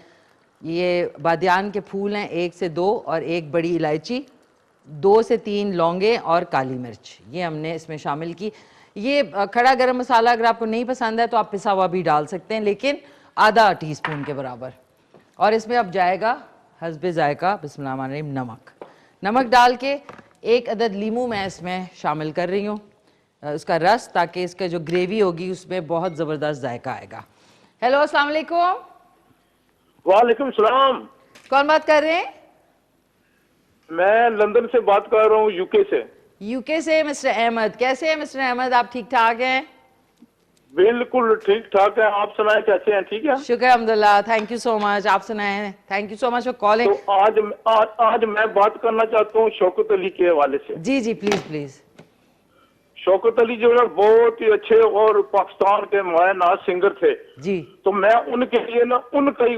ये बादियान के फूल हैं 1 से 2, और 1 बड़ी इलायची, 2 से 3 लौंगे और काली मिर्च, ये हमने इसमें शामिल की। ये खड़ा गरम मसाला अगर आपको नहीं पसंद है तो आप पिसा हुआ भी डाल सकते हैं, लेकिन आधा टीस्पून के बराबर। और इसमें अब जाएगा हस्बे जायका बिस्मिल्लाहिर्रहमानिर्रहीम नमक। नमक डाल के 1 अदद लीमू मैं इसमें शामिल कर रही हूँ, उसका रस, ताकि इसका जो ग्रेवी होगी उसमें बहुत ज़बरदस्त जायका आएगा। हेलो, अस्सलाम वालेकुम। वालेकुम सलाम। कौन बात कर रहे हैं? मैं लंदन से बात कर रहा हूँ, यूके से। यूके से मिस्टर अहमद, कैसे हैं मिस्टर अहमद? आप ठीक ठाक हैं? बिल्कुल ठीक ठाक है, आप सुनाएं कैसे हैं? ठीक है, शुक्र अल्हम्दुलिल्लाह, थैंक यू सो मच। आप सुनाएं। Thank you so much for calling. तो आज मैं बात करना चाहता हूँ शौकत अली के हवाले से। जी जी, प्लीज प्लीज। शौकत अली जो है बहुत ही अच्छे और पाकिस्तान के माया नाज सिंगर थे जी। तो मैं उनके लिए ना उनका ही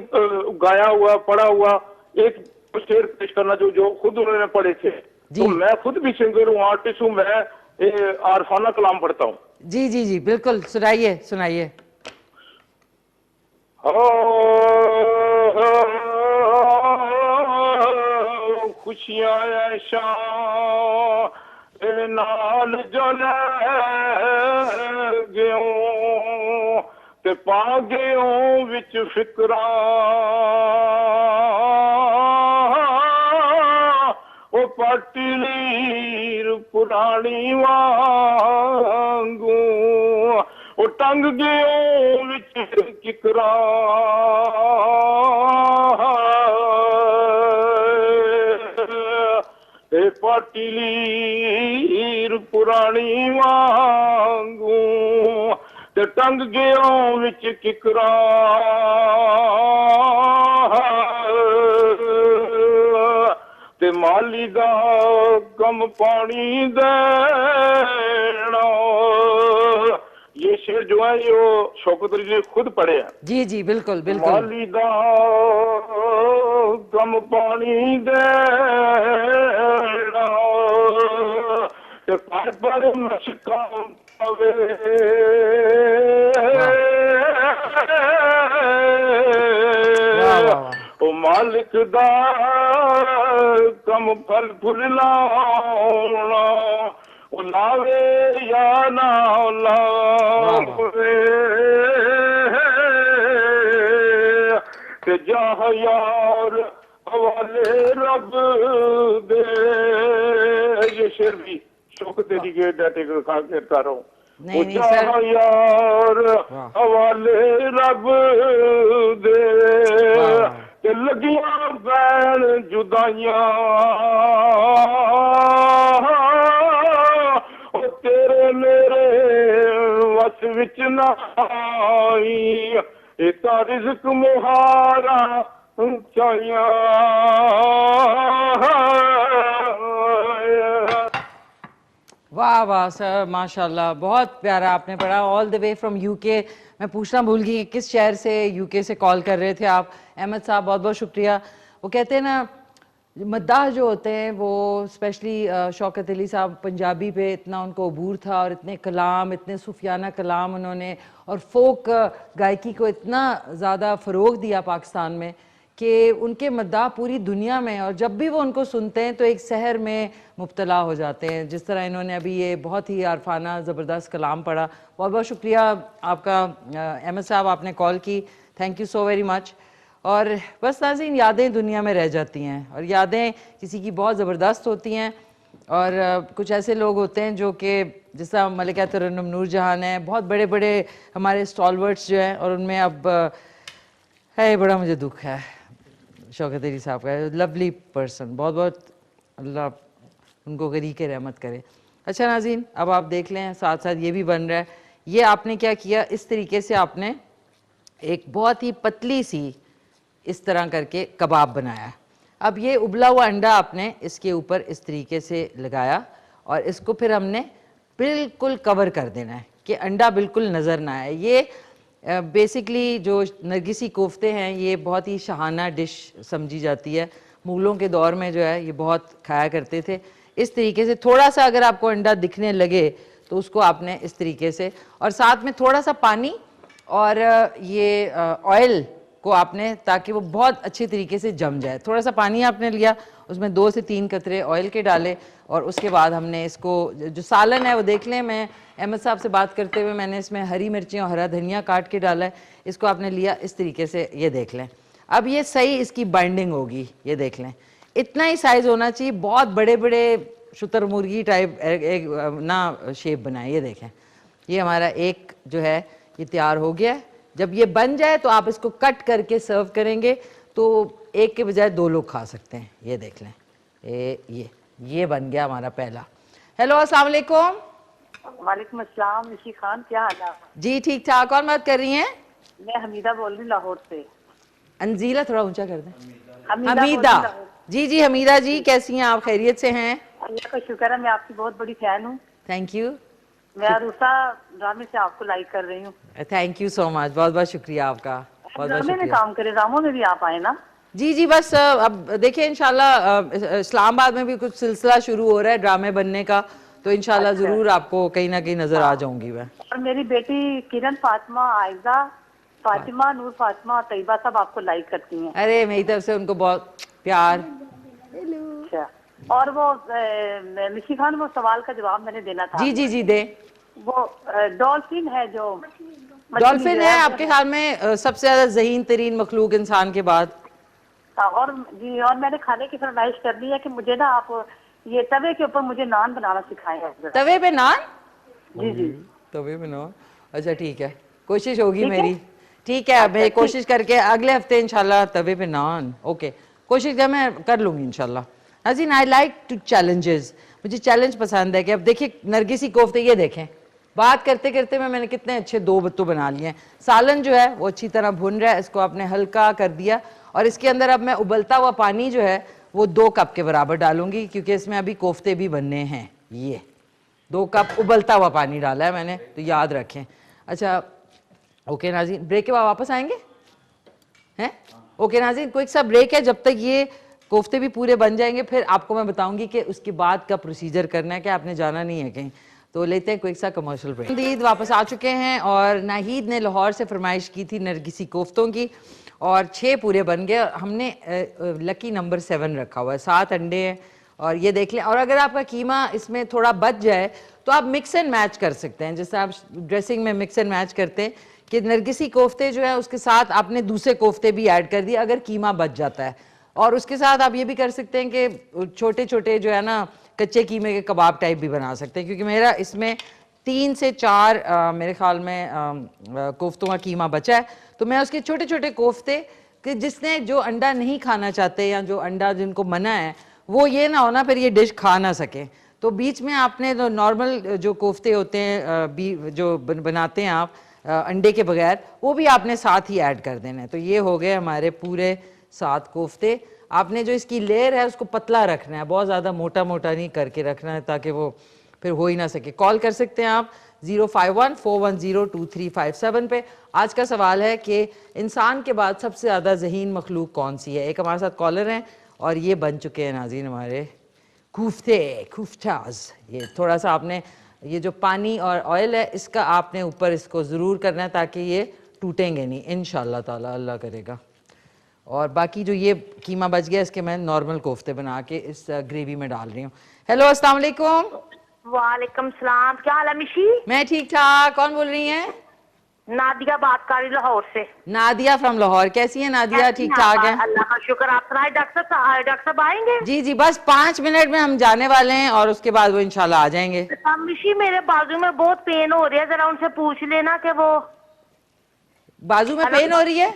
गाया हुआ पढ़ा हुआ एक शेर पेश करना जो जो खुद उन्होंने पढ़े थे। जी। तो मैं खुद भी सिंगर हूँ, आर्टिस्ट हूँ, मैं आरफाना कलाम पढ़ता हूँ। जी जी जी बिल्कुल, सुनाइए सुनाइए। खुशियां ऐशा नाल जो गयो ते पा गयो विच फिकरा ओ पाटीलीर पुरानी वांगू ओ टंग गयो विच किकरा ए पाटीलीर पुरानी वांगू ते टंग गयो विच किकरा ते माली दा गम पानी देना। ये शेर जो है ये शौकत अली ने खुद पढ़े हैं। जी जी बिल्कुल बिल्कुल। माली दा गम पानी देना ते पर मशका पवे ओ मालिक दा कम फल फुल लाउणा ओ लावे या ना लावे ते जाह यार हवाले रब दे। ये शेर भी शौकत अली के डाटे को खा करता रहूं। नहीं नहीं सर, यार हवाले रब दे ते लगियां बैन जुदाइयां ओ तेरे मेरे वस विच ना आई इता रिज़्क मुहारा चाहिया। वाह वाह सर, माशाल्लाह, बहुत प्यारा आपने पढ़ा। All the way from UK. मैं पूछना भूल गई कि किस शहर से यूके से कॉल कर रहे थे आप। अहमद साहब बहुत बहुत शुक्रिया। वो कहते हैं ना, मद्दाह जो होते हैं वो स्पेशली शौकत अली साहब, पंजाबी पे इतना उनको अबूर था और इतने कलाम, इतने सूफियाना कलाम उन्होंने और फोक गायकी को इतना ज़्यादा फ़रोग दिया पाकिस्तान में कि उनके मद्दाह पूरी दुनिया में, और जब भी वो उनको सुनते हैं तो एक सहर में मुब्तला हो जाते हैं। जिस तरह इन्होंने अभी ये बहुत ही आरफाना ज़बरदस्त कलाम पढ़ा। बहुत बहुत शुक्रिया आपका अहमद साहब, आपने कॉल की। Thank you so very much. और बस नाज़रीन, यादें दुनिया में रह जाती हैं और यादें किसी की बहुत ज़बरदस्त होती हैं। और कुछ ऐसे लोग होते हैं जो कि जिस तरह मलिका तरन्नुम नूरजहान है, बहुत बड़े बड़े हमारे स्टॉलवर्ड्स जो हैं, और उनमें अब है, बड़ा मुझे दुख है शौकत अली साहब का। लवली पर्सन, बहुत बहुत अल्लाह उनको गरी के रहमत करे। अच्छा नाज़रीन, अब आप देख लें, साथ साथ ये भी बन रहा है। ये आपने क्या किया, इस तरीके से आपने एक बहुत ही पतली सी इस तरह करके कबाब बनाया। अब ये उबला हुआ अंडा आपने इसके ऊपर इस तरीके से लगाया और इसको फिर हमने बिल्कुल कवर कर देना है कि अंडा बिल्कुल नज़र ना आए। ये बेसिकली जो नरगिसी कोफ्ते हैं, ये बहुत ही शहाना डिश समझी जाती है। मुगलों के दौर में जो है ये बहुत खाया करते थे। इस तरीके से थोड़ा सा अगर आपको अंडा दिखने लगे तो उसको आपने इस तरीके से, और साथ में थोड़ा सा पानी और ये ऑयल को आपने, ताकि वो बहुत अच्छे तरीके से जम जाए। थोड़ा सा पानी आपने लिया, उसमें 2 से 3 कतरे ऑयल के डाले और उसके बाद हमने इसको, जो सालन है वो देख लें, मैं अहमद साहब से बात करते हुए मैंने इसमें हरी मिर्चें और हरा धनिया काट के डाला है। इसको आपने लिया इस तरीके से, ये देख लें। अब ये सही इसकी बाइंडिंग होगी, ये देख लें। इतना ही साइज़ होना चाहिए, बहुत बड़े बड़े शुतुरमुर्गी टाइप एक ना शेप बनाए। ये देखें, ये हमारा एक जो है ये तैयार हो गया है। जब ये बन जाए तो आप इसको कट करके सर्व करेंगे तो एक के बजाय 2 लोग खा सकते हैं। ये देख लें, ये बन गया हमारा पहला। हेलो, अस्सलाम वालेकुम। वालेकुम अस्सलाम। ऋषि खान, क्या हाल है? जी ठीक ठाक। कौन बात कर रही हैं? मैं हमीदा बोल रही हूँ लाहौर से। अंजीला थोड़ा ऊंचा कर दें। हमीदा। जी जी हमीदा जी, कैसी हैं आप? खैरियत से हैं? अल्लाह का शुक्र है, मैं आपकी बहुत बड़ी फैन हूँ। Thank you. मैं अरूसा ड्रामे से आपको लाइक कर रही हूँ। थैंक यू सो मच, बहुत बहुत शुक्रिया आपका। बहुत बहुत ड्रामे में शुक्रिया। काम करे, ड्रामों में भी आप आए ना? जी जी, बस अब देखिए इंशाल्लाह इस्लामाबाद में भी कुछ सिलसिला शुरू हो रहा है ड्रामे बनने का, तो इंशाल्लाह जरूर आपको कहीं ना कहीं नजर आ जाऊंगी मैं। और मेरी बेटी किरण, फातिमा, आयजा, फातिमा, नूर, फातिमा और तैयबा सब आपको लाइक करती हैं। अरे मेरी तरफ से उनको बहुत प्यार। अच्छा, और वो मिशी खान, वो सवाल का जवाब मैंने देना था। जी जी जी दे। वो डॉल्फिन है जो डॉल्फिन है आपके ख्याल में सबसे ज्यादा जहीन तरीन मखलूक इंसान के बाद? और जी, और मैंने खाने की फरमाइश कर दी है कि मुझे ना आप ये तवे के ऊपर मुझे नान बनाना सिखाएं। तवे पे नान? जी जी, तवे पे नान, अच्छा ठीक है, कोशिश होगी मेरी। ठीक है, मैं कोशिश करके अगले हफ्ते इंशाल्लाह तवे पे नान। ओके, कोशिश कर, मैं कर लूंगी इंशाल्लाह। नाज़रीन, आई लाइक टू चैलेंजेस, मुझे चैलेंज पसंद है। कि अब देखिए नरगिसी कोफ्ते, ये देखें बात करते करते मैंने कितने अच्छे 2 बत्तू बना लिए हैं। सालन जो है वो अच्छी तरह भुन रहा है, इसको आपने हल्का कर दिया और इसके अंदर अब मैं उबलता हुआ पानी जो है वो 2 कप के बराबर डालूंगी, क्योंकि इसमें अभी कोफ्ते भी बनने हैं। ये 2 कप उबलता हुआ पानी डाला है मैंने, तो याद रखें। अच्छा ओके नाज़रीन, ब्रेक के बाद वापस आएंगे हैं? ओके नाज़रीन, क्विक सा ब्रेक है, जब तक ये कोफ्ते भी पूरे बन जाएंगे फिर आपको मैं बताऊंगी कि उसके बाद का प्रोसीजर करना है, कि आपने जाना नहीं है कहीं। तो लेते हैं क्विक सा कमर्शियल ब्रेक। नाहीद वापस आ चुके हैं और नाहीद ने लाहौर से फरमाइश की थी नरगिसी कोफ्तों की और 6 पूरे बन गए। हमने लकी नंबर 7 रखा हुआ है, 7 अंडे हैं और ये देख लें। और अगर आपका कीमा इसमें थोड़ा बच जाए तो आप मिक्स एंड मैच कर सकते हैं, जैसे आप ड्रेसिंग में मिक्स एंड मैच करते हैं कि नरगिसी कोफ्ते जो है उसके साथ आपने दूसरे कोफ्ते भी ऐड कर दिए अगर कीमा बच जाता है। और उसके साथ आप ये भी कर सकते हैं कि छोटे छोटे जो है ना कच्चे कीमे के कबाब टाइप भी बना सकते हैं, क्योंकि मेरा इसमें 3 से 4 मेरे ख्याल में कोफ्तों का कीमा बचा है, तो मैं उसके छोटे छोटे कोफ्ते कि जिसने जो अंडा नहीं खाना चाहते या जो अंडा जिनको मना है वो ये ना होना फिर ये डिश खा ना सके, तो बीच में आपने जो नॉर्मल जो कोफ्ते होते हैं जो बनाते हैं आप अंडे के बगैर, वो भी आपने साथ ही ऐड कर देना है। तो ये हो गए हमारे पूरे 7 कोफ्ते। आपने जो इसकी लेयर है उसको पतला रखना है, बहुत ज़्यादा मोटा मोटा नहीं करके रखना है ताकि वो फिर हो ही ना सके। कॉल कर सकते हैं आप 051-410-2357 पे। आज का सवाल है कि इंसान के बाद सबसे ज़्यादा ज़हीन मखलूक कौन सी है। एक हमारे साथ कॉलर हैं और ये बन चुके हैं नाज़रीन हमारे कोफ्ताज। ये थोड़ा सा आपने ये जो पानी और ऑयल है इसका आपने ऊपर इसको ज़रूर करना है ताकि ये टूटेंगे नहीं इंशाअल्लाह ताला, अल्लाह करेगा। और बाकी जो ये कीमा बच गया इसके मैं नॉर्मल कोफ्ते बना के इस ग्रेवी में डाल रही हूँ। हेलो अस्सलाम वालेकुम। वालेकुम सलाम, क्या हाल है मिशी? मैं ठीक ठाक, कौन बोल रही हैं? नादिया बात कर रही लाहौर से। नादिया फ्रॉम लाहौर, कैसी है नादिया? ठीक ठाक है, अल्लाह का शुक्र। आप सुनाए डॉक्टर साहब आएंगे? जी जी, बस 5 मिनट में हम जाने वाले हैं और उसके बाद वो इंशाल्लाह आ जाएंगे। मिशी मेरे बाजू में बहुत पेन हो रही है, जरा उनसे पूछ लेना कि वो बाजू में पेन हो रही है।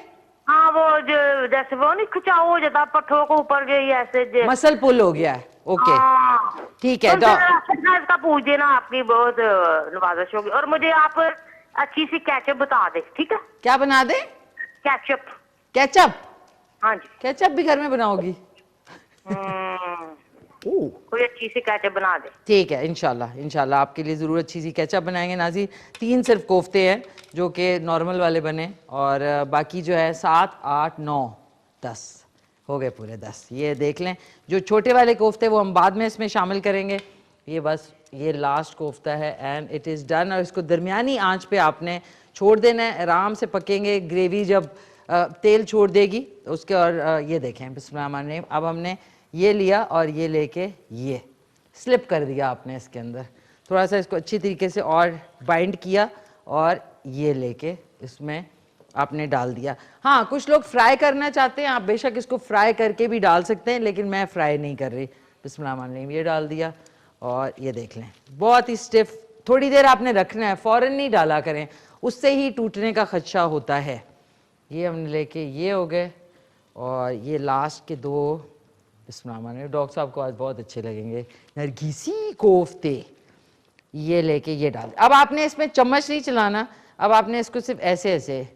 हाँ, वो जो जैसे वो नहीं खिंचाव हो जाता पट्टों को ऊपर गई ऐसे मसल पुल हो गया है। ओके ठीक है, इसका पूछ देना, आपकी बहुत नवाजिश होगी। और मुझे आप अच्छी सी केचप बता दे, ठीक है? क्या बना दे? केचप। केचप? हाँ जी। केचप भी घर में बनाओगी? कोई अच्छी सी केचप बना दे। ठीक है, इंशाल्लाह इंशाल्लाह आपके लिए ज़रूर अच्छी सी केचप बनाएंगे नाजी। 3 सिर्फ कोफ्ते हैं जो कि नॉर्मल वाले बने और बाकी जो है 7, 8, 9, 10 हो गए, पूरे 10। ये देख लें, जो छोटे वाले कोफ्ते वो हम बाद में इसमें शामिल करेंगे। ये बस ये लास्ट कोफ्ता है एंड इट इज़ डन। और इसको दरमियानी आंच पे आपने छोड़ देना है, आराम से पकेंगे। ग्रेवी जब तेल छोड़ देगी तो उसके और ये देखें बिस्मिल्लाह। अब हमने ये लिया और ये लेके ये स्लिप कर दिया आपने इसके अंदर, थोड़ा सा इसको अच्छी तरीके से और बाइंड किया और ये लेके इसमें आपने डाल दिया। हाँ, कुछ लोग फ्राई करना चाहते हैं, आप बेशक इसको फ्राई करके भी डाल सकते हैं, लेकिन मैं फ्राई नहीं कर रही। बिस्मिल्लाह, ये डाल दिया और ये देख लें बहुत ही स्टिफ। थोड़ी देर आपने रखना है, फ़ौरन नहीं डाला करें, उससे ही टूटने का खदशा होता है। ये हमने लेके ये हो गए और ये लास्ट के 2 बिस्मिल्लाह, डॉक्टर साहब को आज बहुत अच्छे लगेंगे नरगिसी कोफ्ते। ये लेके ये डाल। अब आपने इसमें चम्मच नहीं चलाना, अब आपने इसको सिर्फ ऐसे ऐसे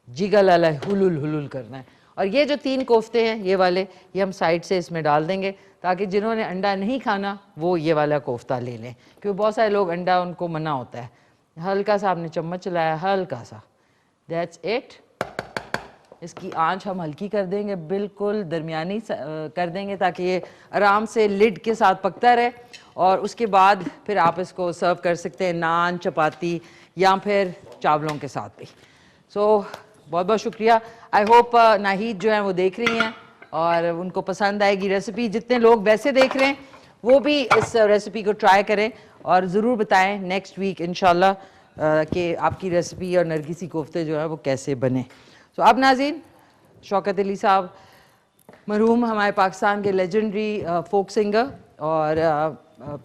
जिगल वाला हुलुल हुलुल करना है। और ये जो 3 कोफ्ते हैं ये वाले, ये हम साइड से इसमें डाल देंगे ताकि जिन्होंने अंडा नहीं खाना वो ये वाला कोफ्ता ले लें, क्योंकि बहुत सारे लोग अंडा उनको मना होता है। हल्का सा आपने चम्मच चलाया, हल्का सा, दैट्स इट। इसकी आंच हम हल्की कर देंगे, बिल्कुल दरमियानी कर देंगे ताकि ये आराम से लिड के साथ पकता रहे, और उसके बाद फिर आप इसको सर्व कर सकते हैं नान, चपाती या फिर चावलों के साथ भी। सो बहुत बहुत शुक्रिया। आई होप नाहिद जो है वो देख रही हैं और उनको पसंद आएगी रेसिपी। जितने लोग वैसे देख रहे हैं वो भी इस रेसिपी को ट्राई करें और ज़रूर बताएं नेक्स्ट वीक इंशाल्लाह कि आपकी रेसिपी और नरगिसी कोफ्ते जो है वो कैसे बने। तो अब नाज़रीन, शौकत अली साहब मरहूम हमारे पाकिस्तान के लेजेंडरी फोक सिंगर और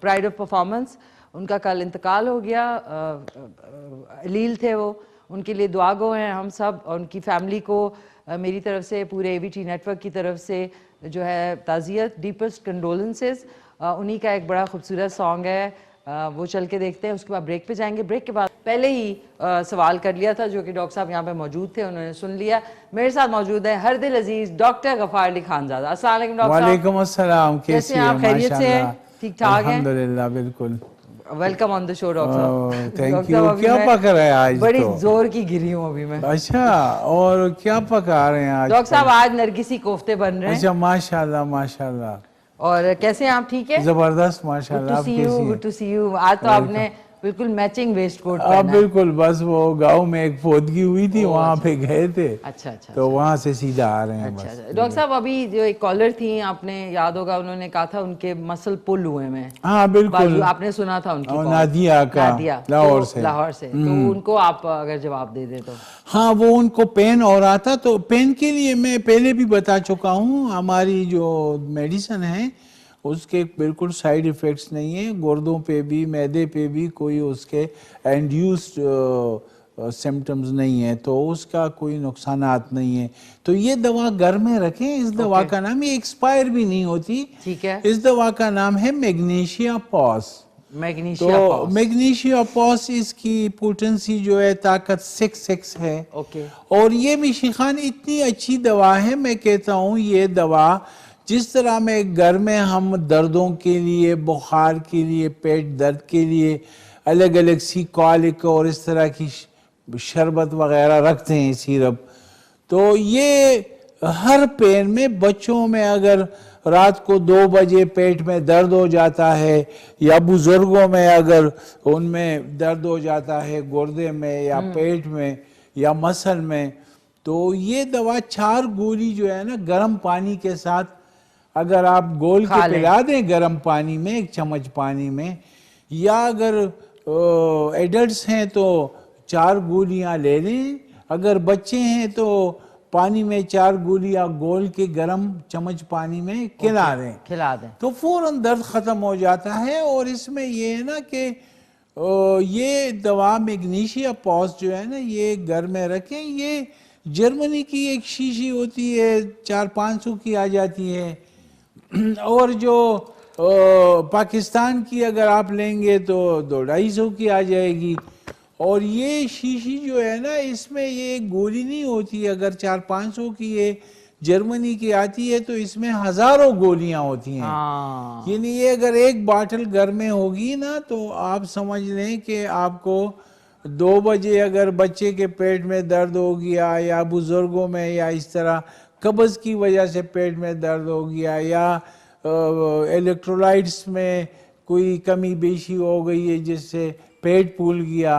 प्राइड ऑफ परफॉर्मेंस, उनका कल इंतकाल हो गया। अलील थे वो, उनके लिए दुआ गो हैं हम सब, और उनकी फैमिली को मेरी तरफ से, पूरे ABT नेटवर्क की तरफ से जो है ताज़ियत, डीपेस्ट कंडोलेंसेस। उन्हीं का एक बड़ा खूबसूरत सॉन्ग है, वो चल के देखते हैं, उसके बाद ब्रेक पे जाएंगे। ब्रेक के बाद पहले ही सवाल कर लिया था जो कि डॉक्टर साहब यहाँ पे मौजूद थे, उन्होंने सुन लिया। मेरे साथ मौजूद है हर दिल अजीज डॉक्टर गफार अली खानजादा। अस्सलाम वालेकुम डॉक्टर साहब। वालेकुम अस्सलाम, कैसे हैं आप? खैरियत से हैं? ठीक ठाक हैं? अल्हम्दुलिल्लाह, बिल्कुल। Welcome on the show doctor साहब। Thank you. क्या पका रहे हैं आज? बड़ी जोर की गिरी हूँ अभी मैं। अच्छा, और क्या पका रहे हैं आज? डॉक्टर साहब आज नरगिसी कोफ्ते बन रहे हैं। अच्छा, माशाल्लाह माशाल्लाह। और कैसे हैं आप? ठीक है, जबरदस्त माशाल्लाह। Good to see you. आज तो आपने बिल्कुल मैचिंग वेस्ट कोट पहना है। बिल्कुल, बस वो गांव में एक फोदगी हुई थी, वहाँ पे गए थे। अच्छा अच्छा, तो वहाँ से सीधा आ रहे हैं। अच्छा अच्छा। डॉक्टर साहब अभी जो एक कॉलर थी, आपने याद होगा, उन्होंने कहा था उनके मसल पुल हुए हैं। हाँ बिल्कुल, आपने सुना था उनकी नादिया का, लाहौर से। तो उनको आप अगर जवाब दे दे तो। हाँ, वो उनको पेन हो रहा था, तो पेन के लिए मैं पहले भी बता चुका हूँ, हमारी जो मेडिसिन है उसके बिल्कुल साइड इफ़ेक्ट्स नहीं है। गुर्दों पे भी, मैदे पे भी कोई उसके इंड्यूस्ड सिम्टम्स नहीं है, तो उसका कोई नुकसानात नहीं है। तो ये दवा घर में रखें। इस दवा का नाम, ये एक्सपायर भी नहीं होती, ठीक है। इस दवा का नाम है मैग्नीशिया पॉस। तो मैग्नीशिया पॉस, इसकी पोटेंसी जो है ताकत 6 है। ओके। और ये मिशी खान इतनी अच्छी दवा है, मैं कहता हूँ ये दवा जिस तरह में घर में हम दर्दों के लिए, बुखार के लिए, पेट दर्द के लिए अलग अलग सी कॉलिक और इस तरह की शरबत वगैरह रखते हैं, सिरप, तो ये हर पेन में, बच्चों में अगर रात को 2 बजे पेट में दर्द हो जाता है, या बुजुर्गों में अगर उनमें दर्द हो जाता है गुर्दे में या पेट में या मसल में, तो ये दवा 4 गोली जो है ना, गर्म पानी के साथ अगर आप गोल के पिला दें गर्म पानी में, 1 चम्मच पानी में, या अगर एडल्ट्स हैं तो 4 गोलियां ले लें, अगर बच्चे हैं तो पानी में 4 गोलियां गोल के गर्म चम्मच पानी में खिला दें, तो फौरन दर्द खत्म हो जाता है। और इसमें ये है ना कि ये दवा मैग्नीशिया पॉस जो है ना, ये घर में रखें। ये जर्मनी की एक शीशी होती है, 400-500 की आ जाती है, और जो पाकिस्तान की अगर आप लेंगे तो 200-250 की आ जाएगी। और ये शीशी जो है ना, इसमें ये गोली नहीं होती। अगर 400-500 की ये जर्मनी की आती है तो इसमें हजारों गोलियां होती हैं। यानी ये अगर एक बाटल घर में होगी ना, तो आप समझ लें कि आपको 2 बजे अगर बच्चे के पेट में दर्द हो गया, या बुजुर्गों में, या इस तरह कब्ज की वजह से पेट में दर्द हो गया, या इलेक्ट्रोलाइट्स में कोई कमी बेशी हो गई है जिससे पेट फूल गया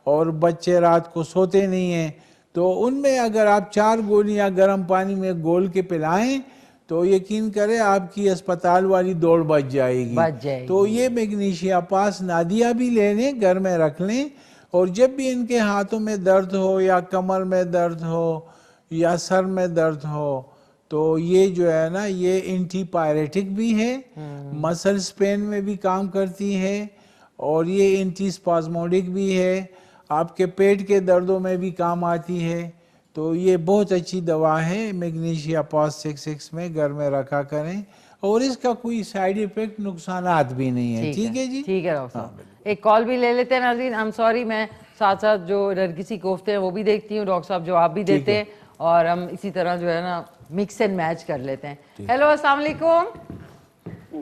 और बच्चे रात को सोते नहीं हैं, तो उनमें अगर आप 4 गोलियां गर्म पानी में घोल के पिलाएं तो यकीन करें आपकी अस्पताल वाली दौड़ बच जाएगी। तो ये मैग्नीशिया पास नादिया भी ले लें, घर में रख लें, और जब भी इनके हाथों में दर्द हो, या कमर में दर्द हो, या सर में दर्द हो, तो ये जो है ना, ये एंटीपायरेटिक भी है, मसल स्पेन में भी काम करती है, और ये एंटी स्पाज्मोडिक भी है, आपके पेट के दर्दों में भी काम आती है। तो ये बहुत अच्छी दवा है, मैग्नीशिया पॉस 6 में घर में रखा करें, और इसका कोई साइड इफेक्ट, नुकसानात भी नहीं है। ठीक है जी, ठीक है डॉक्टर साहब। एक कॉल भी ले लेते हैं नाज़रीन। आई एम सॉरी, मैं साथ साथ जो नरगिसी कोफ्ते हैं वो भी देखती हूँ, डॉक्टर साहब जवाब भी देते हैं, और हम इसी तरह जो है ना मिक्स एंड मैच कर लेते हैं। हेलो, अस्सलाम वालेकुम।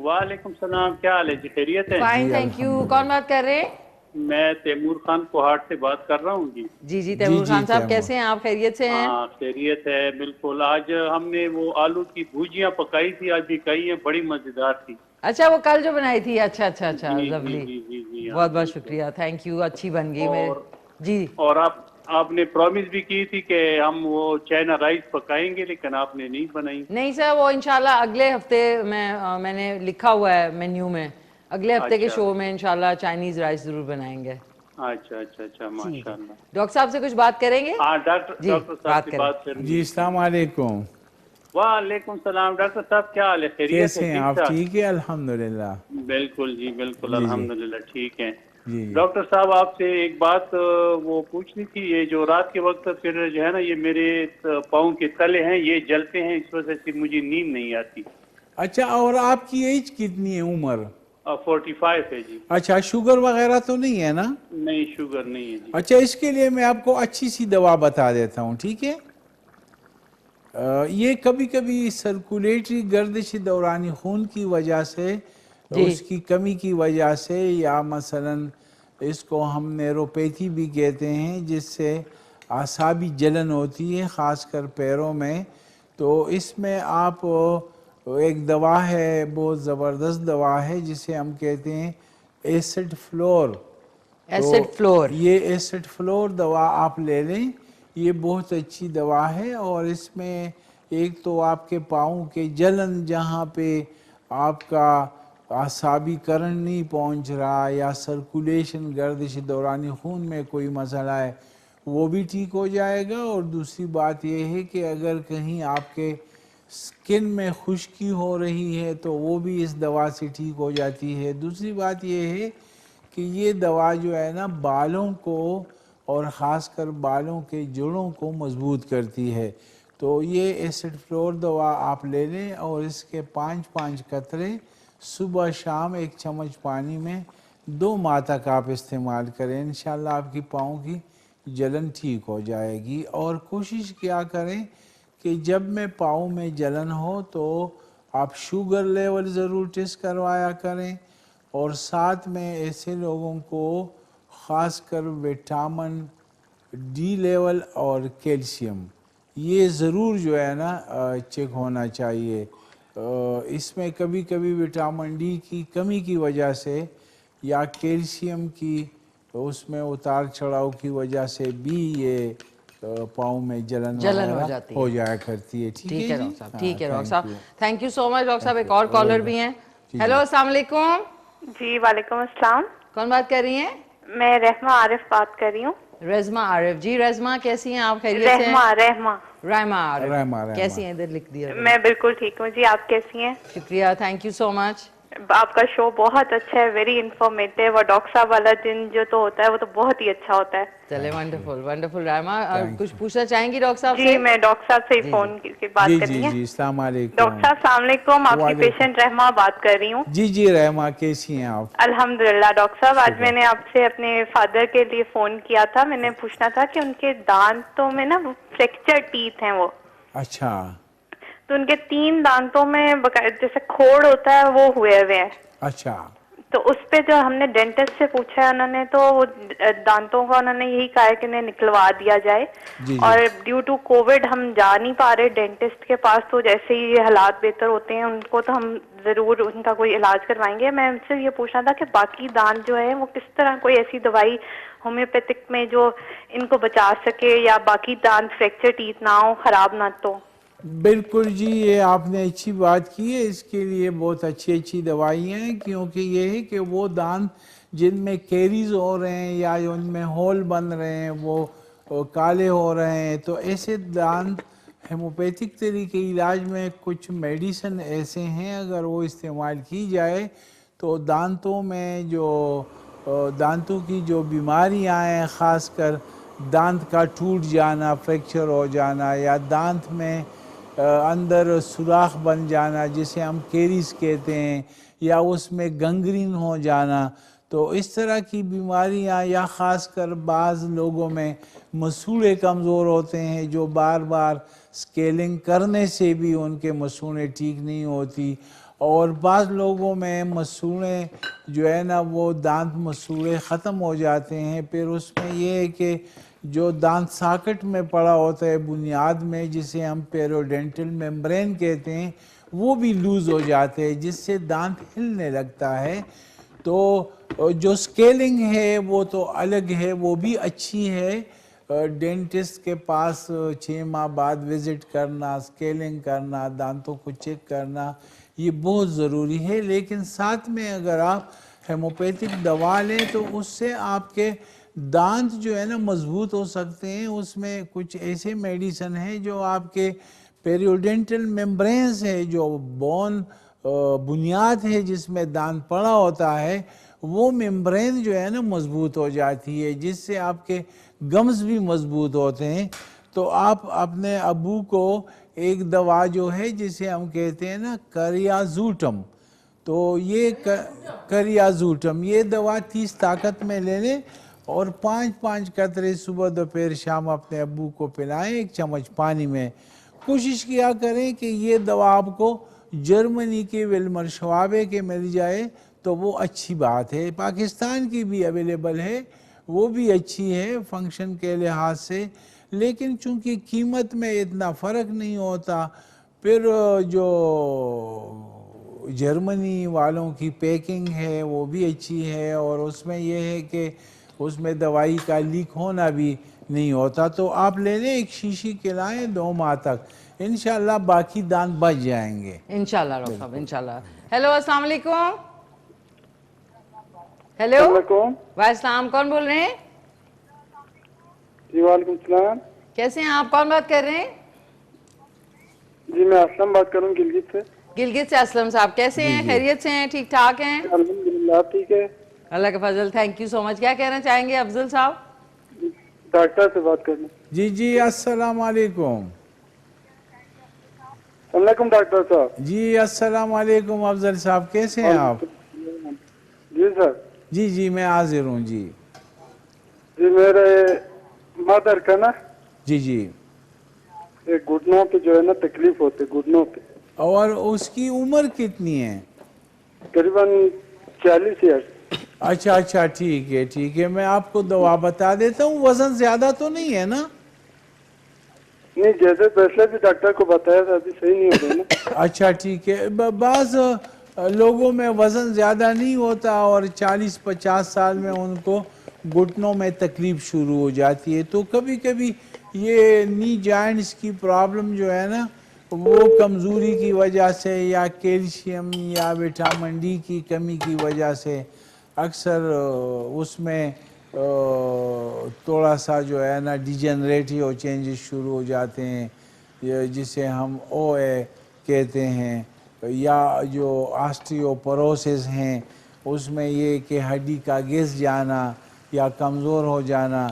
वालेकुम सलाम, क्या हाल है जी? खैरियत है? Fine, thank you. कौन बात कर रहे हैं? मैं तैमूर खान कोहाट से बात कर रहा हूँ जी। जी जी तैमूर खान साहब, कैसे हैं आप? खैरियत से हैं? हाँ खैरियत है बिल्कुल। आज हमने वो आलू की भुजिया पकाई थी, आज भी खाई है, बड़ी मजेदार थी। अच्छा, वो कल जो बनाई थी। अच्छा अच्छा अच्छा, जी, लवली। जी, जी, जी, हाँ, बहुत बहुत शुक्रिया, थैंक यू, अच्छी बन गई मेरे जी। और आपने प्रॉमिस भी की थी कि हम वो चाइना राइस पकाएंगे, लेकिन आपने नहीं बनाई। नहीं सर, वो इंशाल्लाह अगले हफ्ते में मैंने लिखा हुआ है मेन्यू में, अगले हफ्ते के अच्छा। शो में इंशाल्लाह चाइनीज राइस जरूर बनाएंगे। अच्छा अच्छा अच्छा, माशाल्लाह। डॉक्टर साहब से कुछ बात करेंगे? हाँ डॉक्टर साहब से बात जी, करेंगे। अस्सलाम वालेकुम। वालेकुम सलाम। डॉक्टर साहब क्या हाल है? खैरियत कैसे है? हैं आप? ठीक है अल्हम्दुलिल्लाह। बिल्कुल जी बिल्कुल, जी, जी। अल्हम्दुलिल्लाह ठीक है। जी डॉक्टर साहब आपसे एक बात वो पूछनी थी। ये जो रात के वक्त फिर जो है ना, ये मेरे पाँव के तले हैं, ये जलते हैं, इस वजह से मुझे नींद नहीं आती। अच्छा, और आपकी एज कितनी है, उम्र? 45 है जी। अच्छा, शुगर वगैरह तो नहीं है ना? नहीं, शुगर नहीं है जी। अच्छा, इसके लिए मैं आपको अच्छी सी दवा बता देता हूँ, ठीक है? ये कभी कभी सर्कुलेटरी गर्दिश दौरानी खून की वजह से, उसकी कमी की वजह से, या मसलन इसको हम नैरोपैथी भी कहते हैं, जिससे आसाबी जलन होती है ख़ासकर पैरों में। तो इसमें आप एक दवा है, बहुत ज़बरदस्त दवा है, जिसे हम कहते हैं एसिड फ्लोर। एसिड फ्लोर, ये एसिड फ्लोर दवा आप ले लें, ये बहुत अच्छी दवा है। और इसमें एक तो आपके पाँव के जलन, जहाँ पे आपका आसाबी करंट नहीं पहुँच रहा, या सर्कुलेशन गर्दिश दौरानी खून में कोई मसला है, वो भी ठीक हो जाएगा। और दूसरी बात यह है कि अगर कहीं आपके स्किन में खुश्की हो रही है तो वो भी इस दवा से ठीक हो जाती है। दूसरी बात यह है कि ये दवा जो है ना, बालों को और ख़ासकर बालों के जड़ों को मजबूत करती है। तो ये एसिड फ्लोर दवा आप ले लें, और इसके 5-5 कतरे सुबह शाम 1 चम्मच पानी में 2 माह तक आप इस्तेमाल करें। इंशाल्लाह आपकी पाँव की जलन ठीक हो जाएगी। और कोशिश क्या करें कि जब में पाँव में जलन हो तो आप शुगर लेवल ज़रूर टेस्ट करवाया करें। और साथ में ऐसे लोगों को ख़ासकर विटामिन डी लेवल और कैल्शियम, ये ज़रूर जो है ना चेक होना चाहिए। इसमें कभी कभी विटामिन डी की कमी की वजह से या कैल्शियम की उसमें उतार चढ़ाव की वजह से भी ये पाँव में जलन हो जाती हो जाया करती है। ठीक है डॉक्टर साहब, ठीक है डॉक्टर साहब, thank you so much. Doctor साहब एक और कॉलर भी हैं। हेलो, अस्सलाम वालेकुम। जी वालेकुम अस्सलाम। कौन बात कर रही हैं? मैं रहमा आरिफ बात कर रही हूँ। रेज़मा आरिफ जी। रेज़मा कैसी हैं आप? खैरियत से? रहमा आरिफ कैसी हैं? इधर लिख दिया। मैं बिल्कुल ठीक हूँ जी, आप कैसी हैं? शुक्रिया, थैंक यू सो मच। आपका शो बहुत अच्छा है, वेरी इंफॉर्मेटिव, और डॉक्टर साहब वाला दिन जो तो होता है वो तो बहुत ही अच्छा होता है। चले, वंडरफुल वंडरफुल। रहमा, कुछ पूछना चाहेंगी डॉक्टर साहब से? जी, मैं डॉक्टर साहब से ही फोन की बात करनी है। जी, अस्सलाम वालेकुम। डॉक्टर साहब अस्सलाम वालेकुम, आपकी पेशेंट रहमा बात कर रही हूँ। जी जी रहमा, कैसी हैं आप? अल्हम्दुलिल्लाह। डॉक्टर साहब, आज मैंने आपसे अपने फादर के लिए फोन किया था। मैंने पूछना था कि उनके दांतों में ना फ्रैक्चर टीथ हैं वो। अच्छा। तो उनके 3 दांतों में जैसे खोड़ होता है वो हुए हुए हैं। अच्छा। तो उस पे जो हमने डेंटिस्ट से पूछा है, उन्होंने तो वो दांतों का उन्होंने यही कहा है कि इन्हें निकलवा दिया जाए। जी। और ड्यू टू कोविड हम जा नहीं पा रहे डेंटिस्ट के पास, तो जैसे ही हालात बेहतर होते हैं उनको तो हम जरूर उनका कोई इलाज करवाएंगे। मैं उनसे ये पूछना था कि बाकी दांत जो है वो किस तरह, कोई ऐसी दवाई होम्योपैथिक में जो इनको बचा सके, या बाकी दांत फ्रैक्चर टीथ ना हो, खराब ना तो। बिल्कुल जी, ये आपने अच्छी बात की है। इसके लिए बहुत अच्छी अच्छी दवाइयाँ हैं, क्योंकि ये है कि वो दांत जिनमें कैरीज हो रहे हैं या उनमें होल बन रहे हैं वो काले हो रहे हैं, तो ऐसे दांत होम्योपैथिक तरीके इलाज में कुछ मेडिसिन ऐसे हैं, अगर वो इस्तेमाल की जाए तो दांतों में जो दांतों की जो बीमारियाँ हैं, ख़ासकर दांत का टूट जाना, फ्रैक्चर हो जाना, या दांत में अंदर सुराख बन जाना जिसे हम कैरीज कहते हैं, या उसमें गंग्रीन हो जाना, तो इस तरह की बीमारियां, या ख़ासकर बाज़ लोगों में मसूड़े कमज़ोर होते हैं जो बार बार स्केलिंग करने से भी उनके मसूड़े ठीक नहीं होती, और बाज़ लोगों में मसूड़े जो है ना वो दांत मसूड़े ख़त्म हो जाते हैं। फिर उसमें ये है कि जो दांत साकट में पड़ा होता है बुनियाद में, जिसे हम पेरोडेंटल मेम्ब्रेन कहते हैं, वो भी लूज़ हो जाते हैं, जिससे दांत हिलने लगता है। तो जो स्केलिंग है वो तो अलग है, वो भी अच्छी है। डेंटिस्ट के पास 6 माह बाद विज़िट करना, स्केलिंग करना, दांतों को चेक करना, ये बहुत ज़रूरी है। लेकिन साथ में अगर आप हेमोपैथिक दवा लें तो उससे आपके दांत जो है ना मजबूत हो सकते हैं। उसमें कुछ ऐसे मेडिसिन हैं जो आपके पेरियोडेंटल मेम्ब्रेन्स है, जो बोन बुनियाद है जिसमें दांत पड़ा होता है, वो मेम्ब्रेन जो है ना मजबूत हो जाती है, जिससे आपके गम्स भी मजबूत होते हैं। तो आप अपने अबू को एक दवा जो है जिसे हम कहते हैं ना करियाजूटम, तो ये करियाजूटम ये दवा 30 ताकत में ले लें और 5-5 कतरे सुबह दोपहर शाम अपने अब्बू को पिलाएं 1 चम्मच पानी में। कोशिश किया करें कि ये दवा आपको जर्मनी के विल्मर शवाबे के मिल जाए तो वो अच्छी बात है। पाकिस्तान की भी अवेलेबल है, वो भी अच्छी है फंक्शन के लिहाज से, लेकिन चूंकि कीमत में इतना फ़र्क नहीं होता, फिर जो जर्मनी वालों की पैकिंग है वो भी अच्छी है और उसमें यह है कि उसमें दवाई का लीक होना भी नहीं होता। तो आप ले लें, 1 शीशी खिलाएं 2 माह तक, इंशाल्लाह बाकी दांत बच जाएंगे इंशाल्लाह डॉक्टर साहब, इंशाल्लाह। हेलो, अस्सलाम वालेकुम। हेलो, वालेकुम, कौन बोल रहे हैं? जी वालेकुम सलाम। कैसे हैं आप? कौन बात कर रहे हैं? जी मैं असलम बात कर रहा हूँ गिलगित से। गिलगित से असलम साहब, कैसे हैं? खैरियत से हैं? ठीक ठाक हैं? अल्हम्दुलिल्लाह ठीक है, अल्लाह का फजल। Thank you so much. क्या कहना चाहेंगे अफजल साहब? डॉक्टर से बात करनी। जी अस्सलाम वालेकुम। वालेकुम डॉक्टर साहब। जी अस्सलाम वालेकुम अफजल साहब, कैसे हैं आप? जी सर। जी मैं हाजिर हूँ जी। जी मेरे मदर का ना जी एक घुटनों पे जो है ना तकलीफ होती है, घुटनों पे। और उसकी उम्र कितनी है? करीबन 40 ईयर। अच्छा ठीक है, मैं आपको दवा बता देता हूँ। वजन ज्यादा तो नहीं है ना? नहीं, जैसे पहले भी डॉक्टर को बताया था, अभी सही नहीं हो रहा ना। अच्छा ठीक है, बाज लोगों में वजन ज्यादा नहीं होता और 40-50 साल में उनको घुटनों में तकलीफ शुरू हो जाती है। तो कभी कभी ये नी जॉइंट्स की प्रॉब्लम जो है ना वो कमज़ोरी की वजह से या कैल्शियम या विटामिन डी की कमी की वजह से अक्सर उसमें थोड़ा सा जो है ना डिजेनरेटिव चेंजेस शुरू हो जाते हैं, जिसे हम ओए कहते हैं, या जो ऑस्टियोपोरोसिस हैं उसमें ये कि हड्डी का घिस जाना या कमज़ोर हो जाना।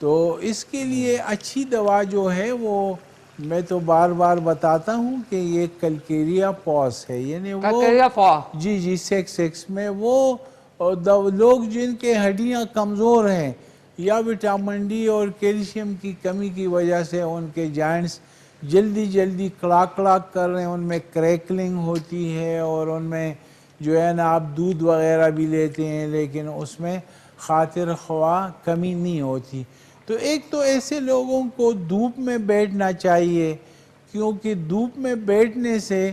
तो इसके लिए अच्छी दवा जो है वो मैं तो बार बार बताता हूँ कि ये कलकेरिया पॉस है, यानी वो जी सेक्स में वो लोग जिनके हड्डियाँ कमज़ोर हैं या विटामिन डी और कैल्शियम की कमी की वजह से उनके जॉइंट्स जल्दी क्लाक कर रहे हैं, उनमें क्रैकलिंग होती है और उनमें जो है ना आप दूध वगैरह भी लेते हैं लेकिन उसमें खातिर ख्वा कमी नहीं होती। तो एक तो ऐसे लोगों को धूप में बैठना चाहिए, क्योंकि धूप में बैठने से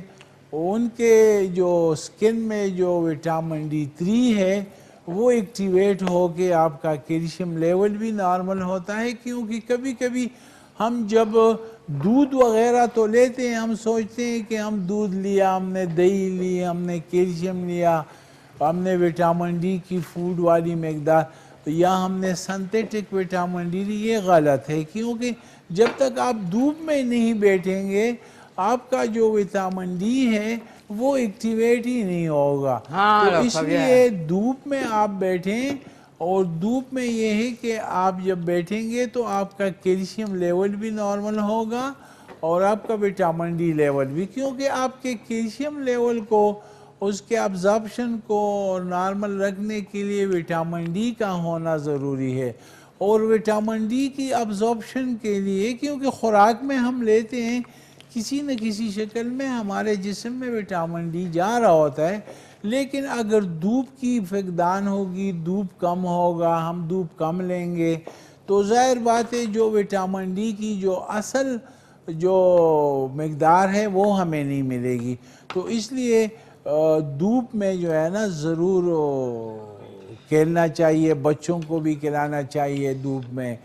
उनके जो स्किन में जो विटामिन D3 है वो एक्टिवेट होके आपका कैल्शियम लेवल भी नॉर्मल होता है। क्योंकि कभी कभी हम जब दूध वगैरह तो लेते हैं, हम सोचते हैं कि हम दूध लिया, हमने दही ली, हमने कैल्शियम लिया, हमने विटामिन डी की फूड वाली मकदार या हमने सिंथेटिक विटामिन डी ली। ये गलत है, क्योंकि जब तक आप धूप में नहीं बैठेंगे आपका जो विटामिन डी है वो एक्टिवेट ही नहीं होगा। तो इसलिए धूप में आप बैठें, और धूप में ये है कि आप जब बैठेंगे तो आपका कैल्शियम लेवल भी नॉर्मल होगा और आपका विटामिन डी लेवल भी, क्योंकि आपके कैल्शियम लेवल को उसके अब्जॉर्प्शन को नॉर्मल रखने के लिए विटामिन डी का होना ज़रूरी है। और विटामिन डी की अब्जॉर्प्शन के लिए, क्योंकि खुराक में हम लेते हैं किसी न किसी शक्ल में हमारे जिस्म में विटामिन डी जा रहा होता है। लेकिन अगर धूप की फकदान होगी, धूप कम होगा, हम धूप कम लेंगे, तो ज़ाहिर बात है जो विटामिन डी की जो असल जो मकदार है वो हमें नहीं मिलेगी। तो इसलिए धूप में जो है ना ज़रूर खेलना चाहिए, बच्चों को भी खिलाना चाहिए धूप में,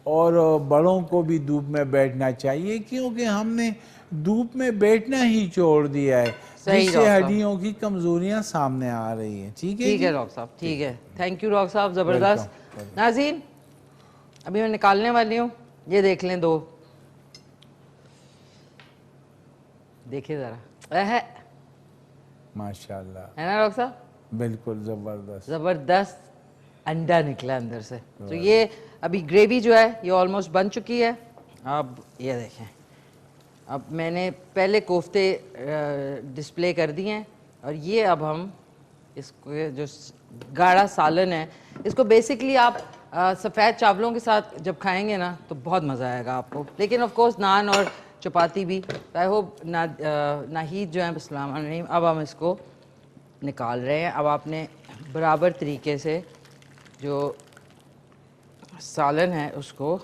और बड़ों को भी धूप में बैठना चाहिए, क्योंकि हमने धूप में बैठना ही छोड़ दिया है, जिससे हड्डियों की कमजोरियां सामने आ रही हैं। ठीक है, ठीक है डॉक्टर साहब, ठीक है, थैंक यू डॉक्टर साहब, ज़बरदस्त। नाज़रीन, अभी मैं निकालने वाली हूँ, ये देख लें दो, देखिए ज़रा, माशाल्लाह, है ना डॉक्टर साहब? बिल्कुल ज़बरदस्त, ज़बरदस्त अंडा निकला अंदर से। तो ये अभी ग्रेवी जो है ये ऑलमोस्ट बन चुकी है। अब ये देखें, अब मैंने पहले कोफ्ते डिस्प्ले कर दिए हैं, और ये अब हम इसको जो गाढ़ा सालन है, इसको बेसिकली आप सफ़ेद चावलों के साथ जब खाएंगे ना तो बहुत मज़ा आएगा आपको। लेकिन ऑफ कोर्स नान और चपाती भी। आई होप नाहीद जो है अस्सलाम वालेकुम। अब हम इसको निकाल रहे हैं। अब आपने बराबर तरीके से जो सालन है उसको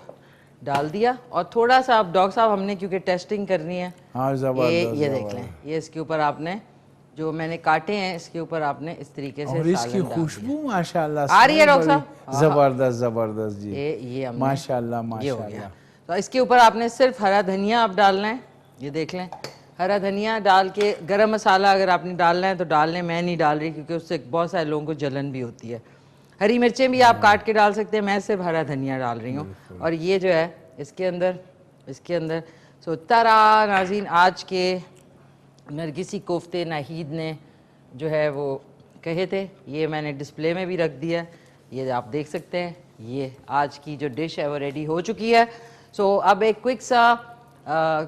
डाल दिया, और थोड़ा सा अब डॉक्टर साहब हमने क्योंकि टेस्टिंग करनी है, ये देख लें, ये इसके ऊपर आपने जो मैंने काटे हैं इसके ऊपर आपने इस तरीके से, और इसकी खुशबू माशाल्लाह आ रही है डॉक्टर साहब, जबरदस्त ज़बरदस्त जी, ये माशाल्लाह माशाल्लाह। तो इसके ऊपर आपने सिर्फ हरा धनिया आप डालना है, ये देख लें, हरा धनिया डाल के, गरम मसाला अगर आपने डालना है तो डाल लें, मैं नहीं डाल रही क्योंकि उससे बहुत सारे लोगों को जलन भी होती है। हरी मिर्चें भी आप काट के डाल सकते हैं, मैं सिर्फ हरा धनिया डाल रही हूँ। और ये जो है इसके अंदर सो तारा नाज़रीन, आज के नरगिसी कोफ्ते नाहीद ने जो है वो कहे थे, ये मैंने डिस्प्ले में भी रख दिया है, ये आप देख सकते हैं। ये आज की जो डिश है वो रेडी हो चुकी है। सो अब एक क्विक सा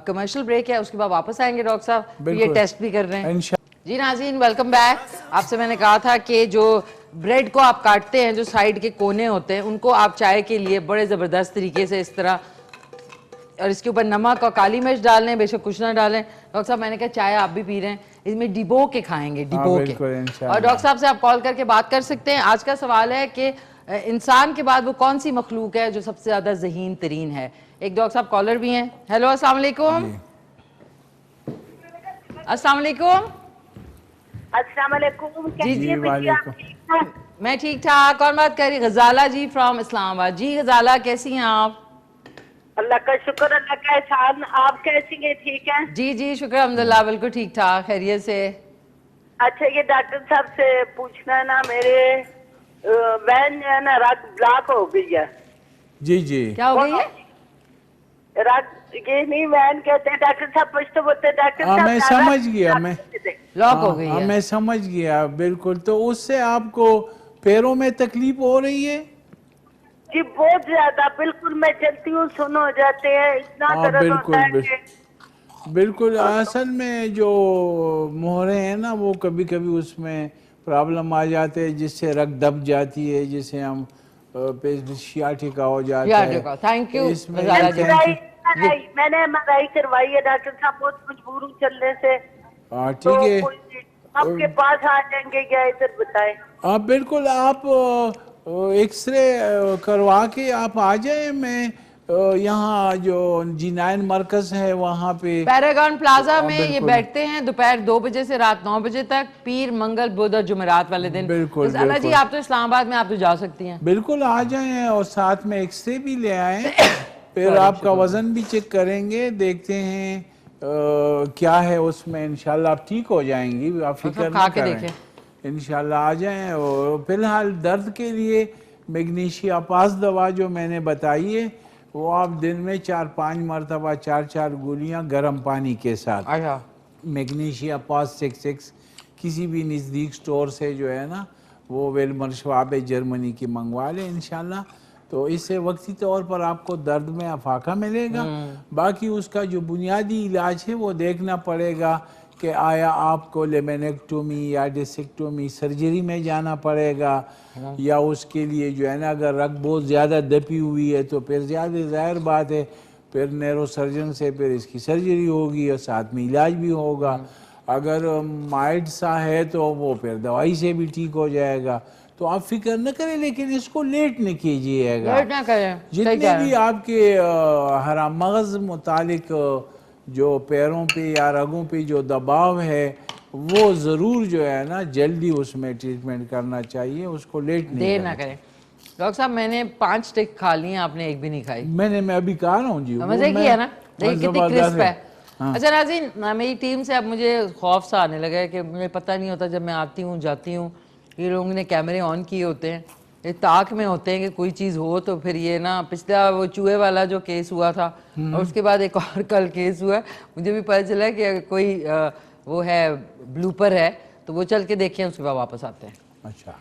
कमर्शियल ब्रेक है, उसके बाद वापस आएंगे डॉक्टर साहब, ये टेस्ट भी कर रहे हैं। जी नाज़रीन, वेलकम बैक। आपसे मैंने कहा था कि जो ब्रेड को आप काटते हैं, जो साइड के कोने होते हैं, उनको आप चाय के लिए बड़े ज़बरदस्त तरीके से इस तरह, और इसके ऊपर नमक और काली मिर्च डाल लें, बेशक कुछ ना डालें। डॉक्टर साहब मैंने कहा चाय आप भी पी रहे हैं, इसमें डिबो के खाएंगे, डिबो के। और डॉक्टर साहब से आप कॉल करके बात कर सकते हैं। आज का सवाल है कि इंसान के बाद वो कौन सी मखलूक है जो सबसे ज्यादा ज़हीन तरीन है। एक डॉक्टर साहब कॉलर भी हैं। हेलो, अस्सलाम वालेकुम। अस्सलाम वालेकुम। अस्सलाम वालेकुम। कैसी हैं बिटिया, आप ठीक हैं? मैं ठीक ठाक। कौन बात कर रही? गजाला जी फ्रॉम इस्लामाबाद। जी गजाला, कैसी हैं आप? अल्लाह का शुक्र, अल्लाह का एहसान। आप कैसी हैं? ठीक हैं? जी जी शुक्र अल्हम्दुलिल्लाह, बिल्कुल ठीक ठाक, खैरियत से। अच्छा, ये डॉक्टर साहब से पूछना ना, मेरे वैन जो है ना रग ब्लॉक हो गई है। जी जी, क्या हो गई है? रग, ये नहीं वैन कहते हैं डॉक्टर साहब, कुछ तो बोलते हैं डॉक्टर साहब। मैं समझ गया, मैं लॉक हो गई है। मैं समझ गया बिल्कुल। तो उससे आपको पैरों में तकलीफ हो रही है? जी बहुत ज्यादा, बिल्कुल मैं चलती हूँ सुन हो जाते हैं, इतना दर्द होता है कि बिल्कुल। असल में जो मोहरे हैं ना, वो कभी कभी उसमें प्रॉब्लम आ जाते हैं, जिससे रग दब जाती है, जिसे हम शियाटिका हो जाता है। Thank you. मैंने एमआरआई करवाई है डॉक्टर साहब, बहुत मजबूर हूँ चलने से। ठीक है, आपके पास आ जाएंगे क्या, इधर बताएं। आप बिल्कुल, आप एक्सरे करवा के आप आ जाए। मैं यहाँ जो G9 मरकज है वहाँ पे पैरागॉन प्लाजा में ये बैठते हैं दोपहर 2 बजे से रात 9 बजे तक, पीर मंगल बुध और जुमेरात वाले दिन। बिल्कुल अल्लाह जी, आप तो इस्लामाबाद में, आप तो जा सकती हैं। बिल्कुल आ जाएं, और साथ में एक्सरे भी ले आए, फिर आपका वजन भी चेक करेंगे, देखते हैं क्या है उसमें। इंशाल्लाह आप ठीक हो जाएंगी, आप फिक्र ना करें, इंशाल्लाह आ जाएं। और फिलहाल दर्द के लिए मैग्नीशिया पास दवा जो मैंने बताई है, वो आप दिन में 4-5 मरतबा 4-4 गोलियां गर्म पानी के साथ, मैग्नीशिया पास 6 किसी भी नज़दीक स्टोर से जो है ना, वो वेलमर श्वाब जर्मनी की मंगवा लें इंशाल्लाह। तो इससे वक्ती तौर पर आपको दर्द में अफाका मिलेगा। बाकी उसका जो बुनियादी इलाज है वो देखना पड़ेगा कि आया आपको लेमेनेक्टोमी या डिसेक्टोमी सर्जरी में जाना पड़ेगा, या उसके लिए जो है ना, अगर रग बहुत ज़्यादा दबी हुई है तो फिर ज़्यादा ज़ाहिर बात है फिर नैरो सर्जन से फिर इसकी सर्जरी होगी और साथ में इलाज भी होगा। अगर माइल्ड सा है तो वो फिर दवाई से भी ठीक हो जाएगा। तो आप फिक्र न करें, लेकिन इसको लेट नहीं कीजिएगा। लेट ना करें, जितने भी आपके हराम मगज मुतालिक जो पैरों पे या रगों पे जो दबाव है वो ज़रूर जो है ना जल्दी उसमें ट्रीटमेंट करना चाहिए, उसको लेट नहीं देर ना करें। डॉक्टर साहब मैंने 5 स्टिक खा ली हैं, आपने एक भी नहीं खाई। मैं अभी कहा रहा हूँ जी, मजे की है ना, देखिए कितनी क्रिस्प है। हाँ। अच्छा नाज़रीन, मेरी टीम से अब मुझे खौफ सा आने लगा है कि मुझे पता नहीं होता, जब मैं आती हूँ जाती हूँ, ये लोगों ने कैमरे ऑन किए होते हैं, ये ताक में होते हैं कि कोई चीज़ हो तो फिर ये ना, पिछला वो चूहे वाला जो केस हुआ था और उसके बाद एक और कल केस हुआ, मुझे भी पता चला कि कोई वो है ब्लूपर है, तो वो चल के देखें, उसके बाद वापस आते हैं। अच्छा,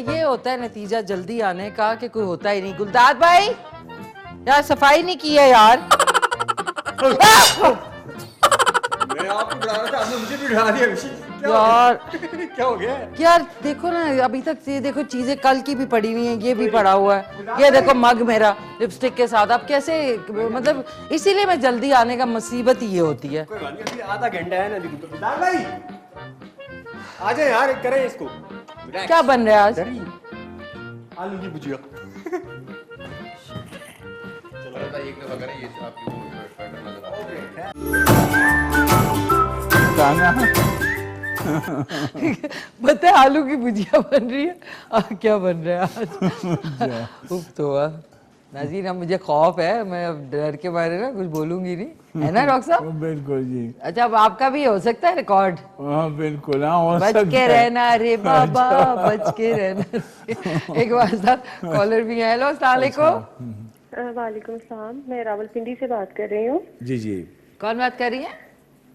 ये होता है नतीजा जल्दी आने का कि कोई होता ही नहीं। गुलदार भाई यार सफाई नहीं की है यार। मैं आपको बुला रहा था, आपने मुझे भी उठा दिया। यार क्या हो गया यार, देखो ना अभी तक ये देखो चीजें कल की भी पड़ी हुई हैं, ये भी पड़ा हुआ है, ये देखो मग मेरा लिपस्टिक के साथ। अब कैसे, मतलब इसीलिए मैं जल्दी आने का मुसीबत ये होती है। कोई बात नहीं, आधा घंटा है ना। गुलदार भाई आ जाए यार, करें इसको। क्या बन रहा है आज? आलू की भुजिया। पता है आलू की भुजिया बन रही है। क्या बन रहा है आज? उफ तो हुआ नाज़रीन, अब मुझे खौफ है, मैं अब डर के बारे में कुछ बोलूंगी नहीं, है ना डॉक्टर साहब? बिल्कुल जी। अच्छा, अब आपका भी हो सकता है रिकॉर्ड? हाँ बिल्कुल, हाँ बच के रहना रे बाबा, बच के रहना। एक बार साथ कॉलर भी है। हेलो, अस्सलाम वालेकुम। वालेकुम सलाम, मैं रावलपिंडी से बात कर रही हूँ। जी जी। कौन बात कर रही है?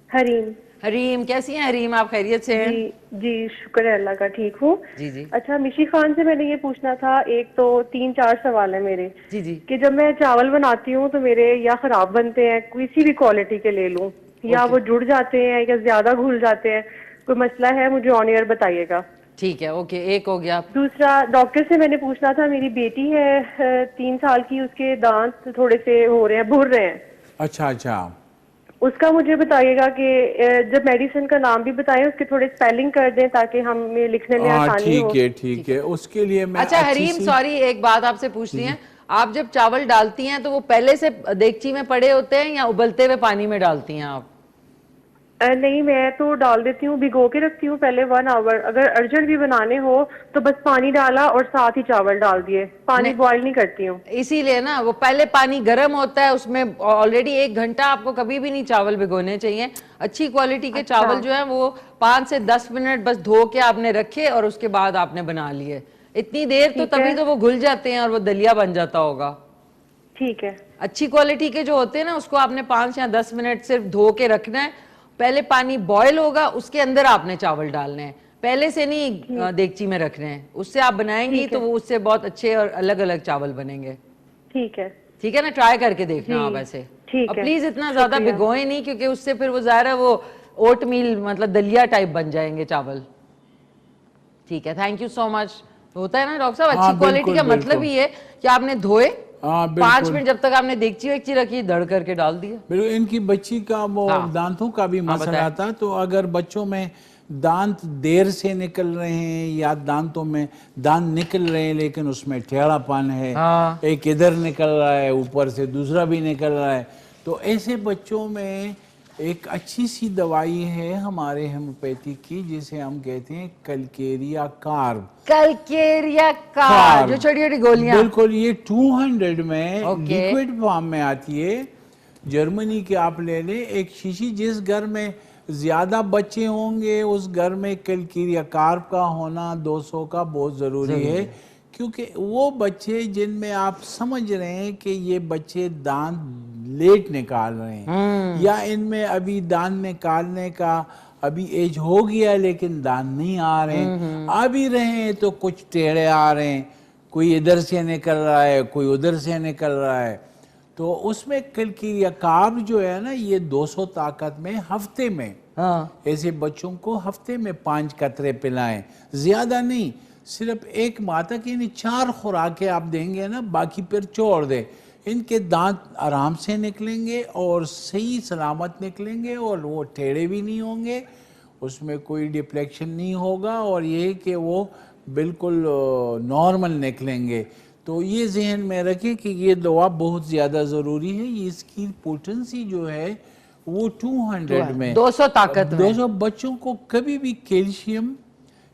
हरीम। हरीम, कैसी हैं हरीम, आप खैरियत से हैं? जी शुक्र है अल्लाह का, ठीक हूँ। जी जी। अच्छा, मिशी खान से मैंने ये पूछना था, एक तो 3-4 सवाल है मेरे। जी जी। कि जब मैं चावल बनाती हूँ तो मेरे या खराब बनते हैं, किसी भी क्वालिटी के ले लूँ, या वो जुड़ जाते हैं या ज्यादा घुल जाते हैं, कोई मसला है मुझे ऑन एयर बताइएगा। ठीक है, ओके, एक हो गया। दूसरा, डॉक्टर से मैंने पूछना था, मेरी बेटी है 3 साल की, उसके दांत थोड़े से हो रहे हैं, भुर रहे हैं। अच्छा अच्छा। उसका मुझे बताइएगा कि जब मेडिसिन का नाम भी बताएं, उसके थोड़े स्पेलिंग कर दें ताकि हमें लिखने में आसानी हो। ठीक है, उसके लिए मैं अच्छा हरीम, सॉरी एक बात आपसे पूछनी है, आप जब चावल डालती हैं तो वो पहले से देगची में पड़े होते हैं या उबलते हुए पानी में डालती हैं आप? नहीं, मैं तो डाल देती हूँ, भिगो के रखती हूँ पहले 1 आवर। अगर अर्जेंट भी बनाने हो तो बस पानी डाला और साथ ही चावल डाल दिए, पानी बॉईल नहीं करती हूँ। इसीलिए ना, वो पहले पानी गर्म होता है, उसमें ऑलरेडी 1 घंटा आपको कभी भी नहीं चावल भिगोने चाहिए। अच्छी क्वालिटी के चावल जो है वो 5 से 10 मिनट बस धो के आपने रखे और उसके बाद आपने बना लिए। इतनी देर तो तभी तो वो घुल जाते हैं और वो दलिया बन जाता होगा। ठीक है। अच्छी क्वालिटी के जो होते हैं ना, उसको आपने 5 या 10 मिनट सिर्फ धो के रखना है। पहले पानी बॉयल होगा, उसके अंदर आपने चावल डालने हैं, पहले से नहीं देगची में रखने हैं। उससे आप बनाएंगी तो वो उससे बहुत अच्छे और अलग अलग चावल बनेंगे। ठीक है। ठीक है ना, ट्राई करके देखना आप ऐसे। और प्लीज इतना ज्यादा भिगोए नहीं, क्योंकि उससे फिर वो ज़ाहिर है वो ओट मील मतलब दलिया टाइप बन जाएंगे चावल। ठीक है, थैंक यू सो मच। होता है ना डॉक्टर साहब, अच्छी क्वालिटी का मतलब ही है कि आपने धोए 5 मिनट जब तक आपने देगची वेगची रखी, दड़ करके डाल दिया। बिल्कुल। इनकी बच्ची का वो दांतों का भी मसला था, तो अगर बच्चों में दांत देर से निकल रहे हैं या दांतों में दांत निकल रहे हैं लेकिन उसमें टेढ़ापन है, एक इधर निकल रहा है ऊपर से दूसरा भी निकल रहा है, तो ऐसे बच्चों में एक अच्छी सी दवाई है हमारे होम्योपैथी की, जिसे हम कहते हैं कलकेरिया कार्ब। कलकेरिया कार्ब, जो छोटी छोटी गोलियां। बिल्कुल, ये 200 में लिक्विड फॉर्म में आती है। जर्मनी के आप ले लें एक शीशी। जिस घर में ज्यादा बच्चे होंगे उस घर में कलकेरिया कार्ब का होना 200 का बहुत जरूरी है, क्योंकि वो बच्चे जिनमें आप समझ रहे हैं कि ये बच्चे दांत लेट निकाल रहे हैं या इनमें अभी दांत निकालने का अभी एज हो गया लेकिन दांत नहीं आ रहे हैं, आ भी रहे हैं तो कुछ टेढ़े आ रहे हैं, कोई इधर से निकल रहा है कोई उधर से निकल रहा है, तो उसमें कलकेरिया कार्ब जो है ना, ये 200 ताकत में हफ्ते में ऐसे बच्चों को हफ्ते में 5 कतरे पिलाएं, ज्यादा नहीं, सिर्फ 1 माह तक, यानी 4 खुराकें आप देंगे ना, बाकी फिर छोड़ दे। इनके दांत आराम से निकलेंगे और सही सलामत निकलेंगे और वो टेढ़े भी नहीं होंगे, उसमें कोई डिफ्लेक्शन नहीं होगा और ये कि वो बिल्कुल नॉर्मल निकलेंगे। तो ये जहन में रखें कि ये दवा बहुत ज़्यादा ज़रूरी है। ये इसकी पोटेंसी जो है वो 200 में 200 ताकत में। 200 बच्चों को कभी भी कैल्शियम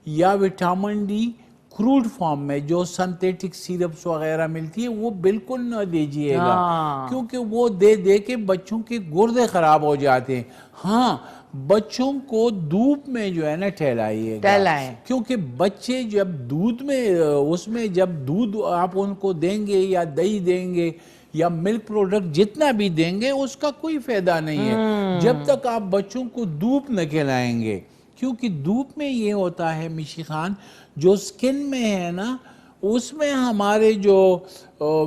या विटामिन डी क्रूड फॉर्म में जो सिंथेटिक सिरप्स वगैरह मिलती है वो बिल्कुल न दीजिएगा, क्योंकि वो दे दे के बच्चों के गुर्दे खराब हो जाते हैं। हाँ, बच्चों को धूप में जो है ना टहलाइएगा, क्योंकि बच्चे जब दूध में उसमें जब दूध आप उनको देंगे या दही देंगे या मिल्क प्रोडक्ट जितना भी देंगे उसका कोई फायदा नहीं है जब तक आप बच्चों को धूप न खिलाएंगे, क्योंकि धूप में ये होता है मिशी खान, जो स्किन में है ना उसमें हमारे जो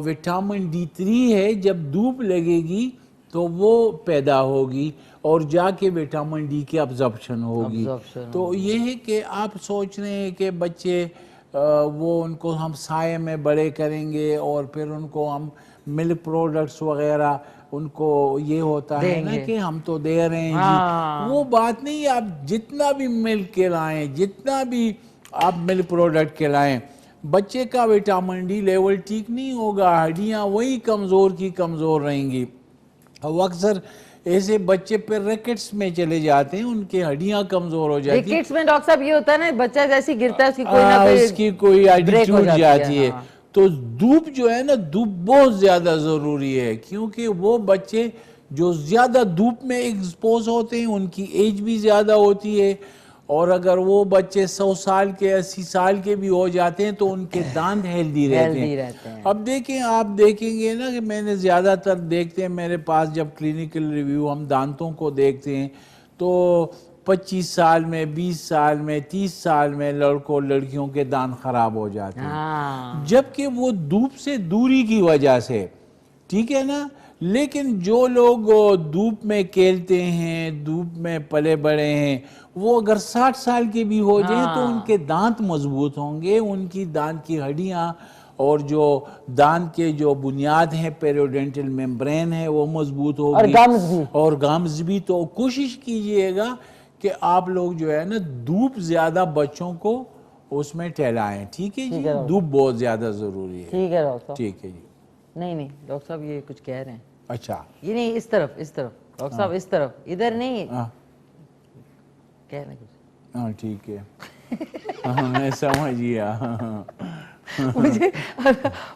विटामिन D3 है जब धूप लगेगी तो वो पैदा होगी और जाके विटामिन डी की अब्जॉर्प्शन होगी। तो ये है कि आप सोच रहे हैं कि बच्चे वो उनको हम साये में बड़े करेंगे और फिर उनको हम मिल्क प्रोडक्ट्स वगैरह उनको ये होता है ना कि हम तो दे रहे हैं जी, वो बात नहीं। आप जितना भी मिल्क खिलाएं, जितना भी आप मिल्क प्रोडक्ट खिलाएं, बच्चे का विटामिन डी लेवल ठीक नहीं होगा, हड्डियां वही कमज़ोर की कमज़ोर रहेंगी। अब अक्सर ऐसे बच्चे फिर रैकेट्स में चले जाते हैं, उनकी हड्डियां कमजोर हो जाती हैं। रैकेट्स में डॉक्टर साहब ये होता है ना, बच्चा जैसे गिरता है उसकी कोई ना कोई उसकी कोई हड्डी टूट जाती है। तो धूप जो है ना, धूप बहुत ज्यादा जरूरी है, क्योंकि वो बच्चे जो ज्यादा धूप में एक्सपोज होते हैं उनकी एज भी ज्यादा होती है, और अगर वो बच्चे 100 साल के 80 साल के भी हो जाते हैं तो उनके दांत हेल्दी रहते हैं। अब देखें, आप देखेंगे ना कि मैंने ज़्यादातर देखते हैं मेरे पास जब क्लिनिकल रिव्यू हम दांतों को देखते हैं तो 25 साल में, 20 साल में, 30 साल में लड़कों लड़कियों के दांत खराब हो जाते हैं, जबकि वो धूप से दूरी की वजह से, ठीक है ना। लेकिन जो लोग धूप में खेलते हैं, धूप में पले बड़े हैं, वो अगर 60 साल के भी हो जाएं तो उनके दांत मजबूत होंगे, उनकी दांत की हड्डियां और जो दांत के जो बुनियाद है पेरियोडेंटल मेम्ब्रेन है वो मजबूत होगी, और गम्स भी। तो कोशिश कीजिएगा कि आप लोग जो है ना धूप ज्यादा बच्चों को उसमें टहलाएं, ठीक है जी। धूप बहुत ज्यादा जरूरी है। ठीक है डॉक्टर, ठीक है जी। नहीं डॉक्टर साहब ये कुछ कह रहे हैं। अच्छा, ये नहीं, इस तरफ डॉक्टर साहब, इस तरफ, इधर नहीं, कह रहे कुछ। हाँ ठीक है। मैं समझ गया।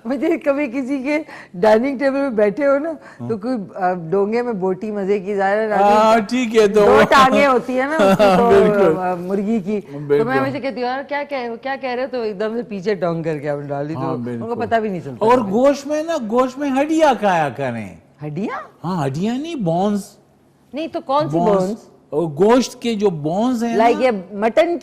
मुझे कभी किसी के डाइनिंग टेबल में बैठे हो ना तो कोई डोंगे में बोटी मजे की जा रहा है, ठीक है, तो 2 टांगे होती है ना तो मुर्गी की, तो मैं हमेशा कहती हूँ यार क्या कह रहे हो, तो एकदम से पीछे टोंग करके आप डाली तो उनको पता भी नहीं चलता। और गोश्त में ना, गोश्त में हड्डियां खाया करें। हड्डियां? हाँ, हड्डियां नहीं, बोन्स। नहीं तो कौन सी बोन्स? गोश्त के जो बोन्स हैं, लाइक ये मटन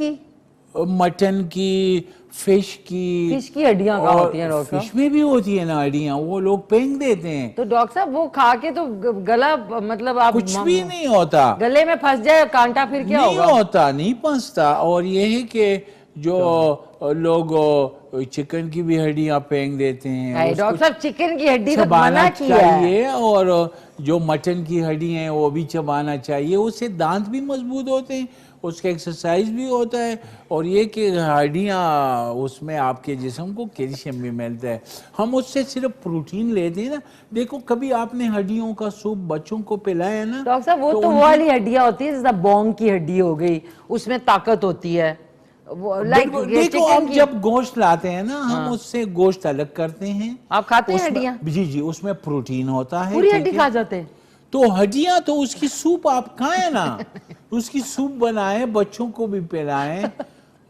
की, फिश की हड्डियां कहाँ होती हैं डॉक्टर? फिश में भी होती है ना हड्डियां, वो लोग फेंक देते हैं। तो डॉक्टर साहब वो खा के तो गला, मतलब आप कुछ भी नहीं होता, गले में फंस जाए कांटा फिर क्या होगा? नहीं होता, नहीं फंसता। और ये है कि जो लोग चिकन की भी हड्डियां फेंक देते हैं। डॉक्टर साहब चिकन की हड्डी चबाना चाहिए, और जो मटन की हड्डी है वो भी चबाना चाहिए, उससे दांत भी मजबूत होते हैं, उसका एक्सरसाइज भी होता है, और ये कि हड्डियाँ उसमें आपके जिस्म को कैल्शियम भी मिलता है। हम उससे सिर्फ प्रोटीन लेते हैं ना। देखो, कभी आपने हड्डियों का सूप बच्चों को पिलाया ना डॉक्टर साहब, वो तो वो वाली हड्डियाँ होती है जैसे बोंग की हड्डी हो गई, उसमें ताकत होती है। देखो, हम जब गोश्त लाते हैं ना, हम उससे गोश्त अलग करते हैं। आप खाते हैं हड्डियाँ? जी, उसमें प्रोटीन होता है। पूरी हड्डी खा जाते हैं? तो हड्डियां तो उसकी सूप आप खाएं ना, उसकी सूप बनाएं, बच्चों को भी पिलाएं,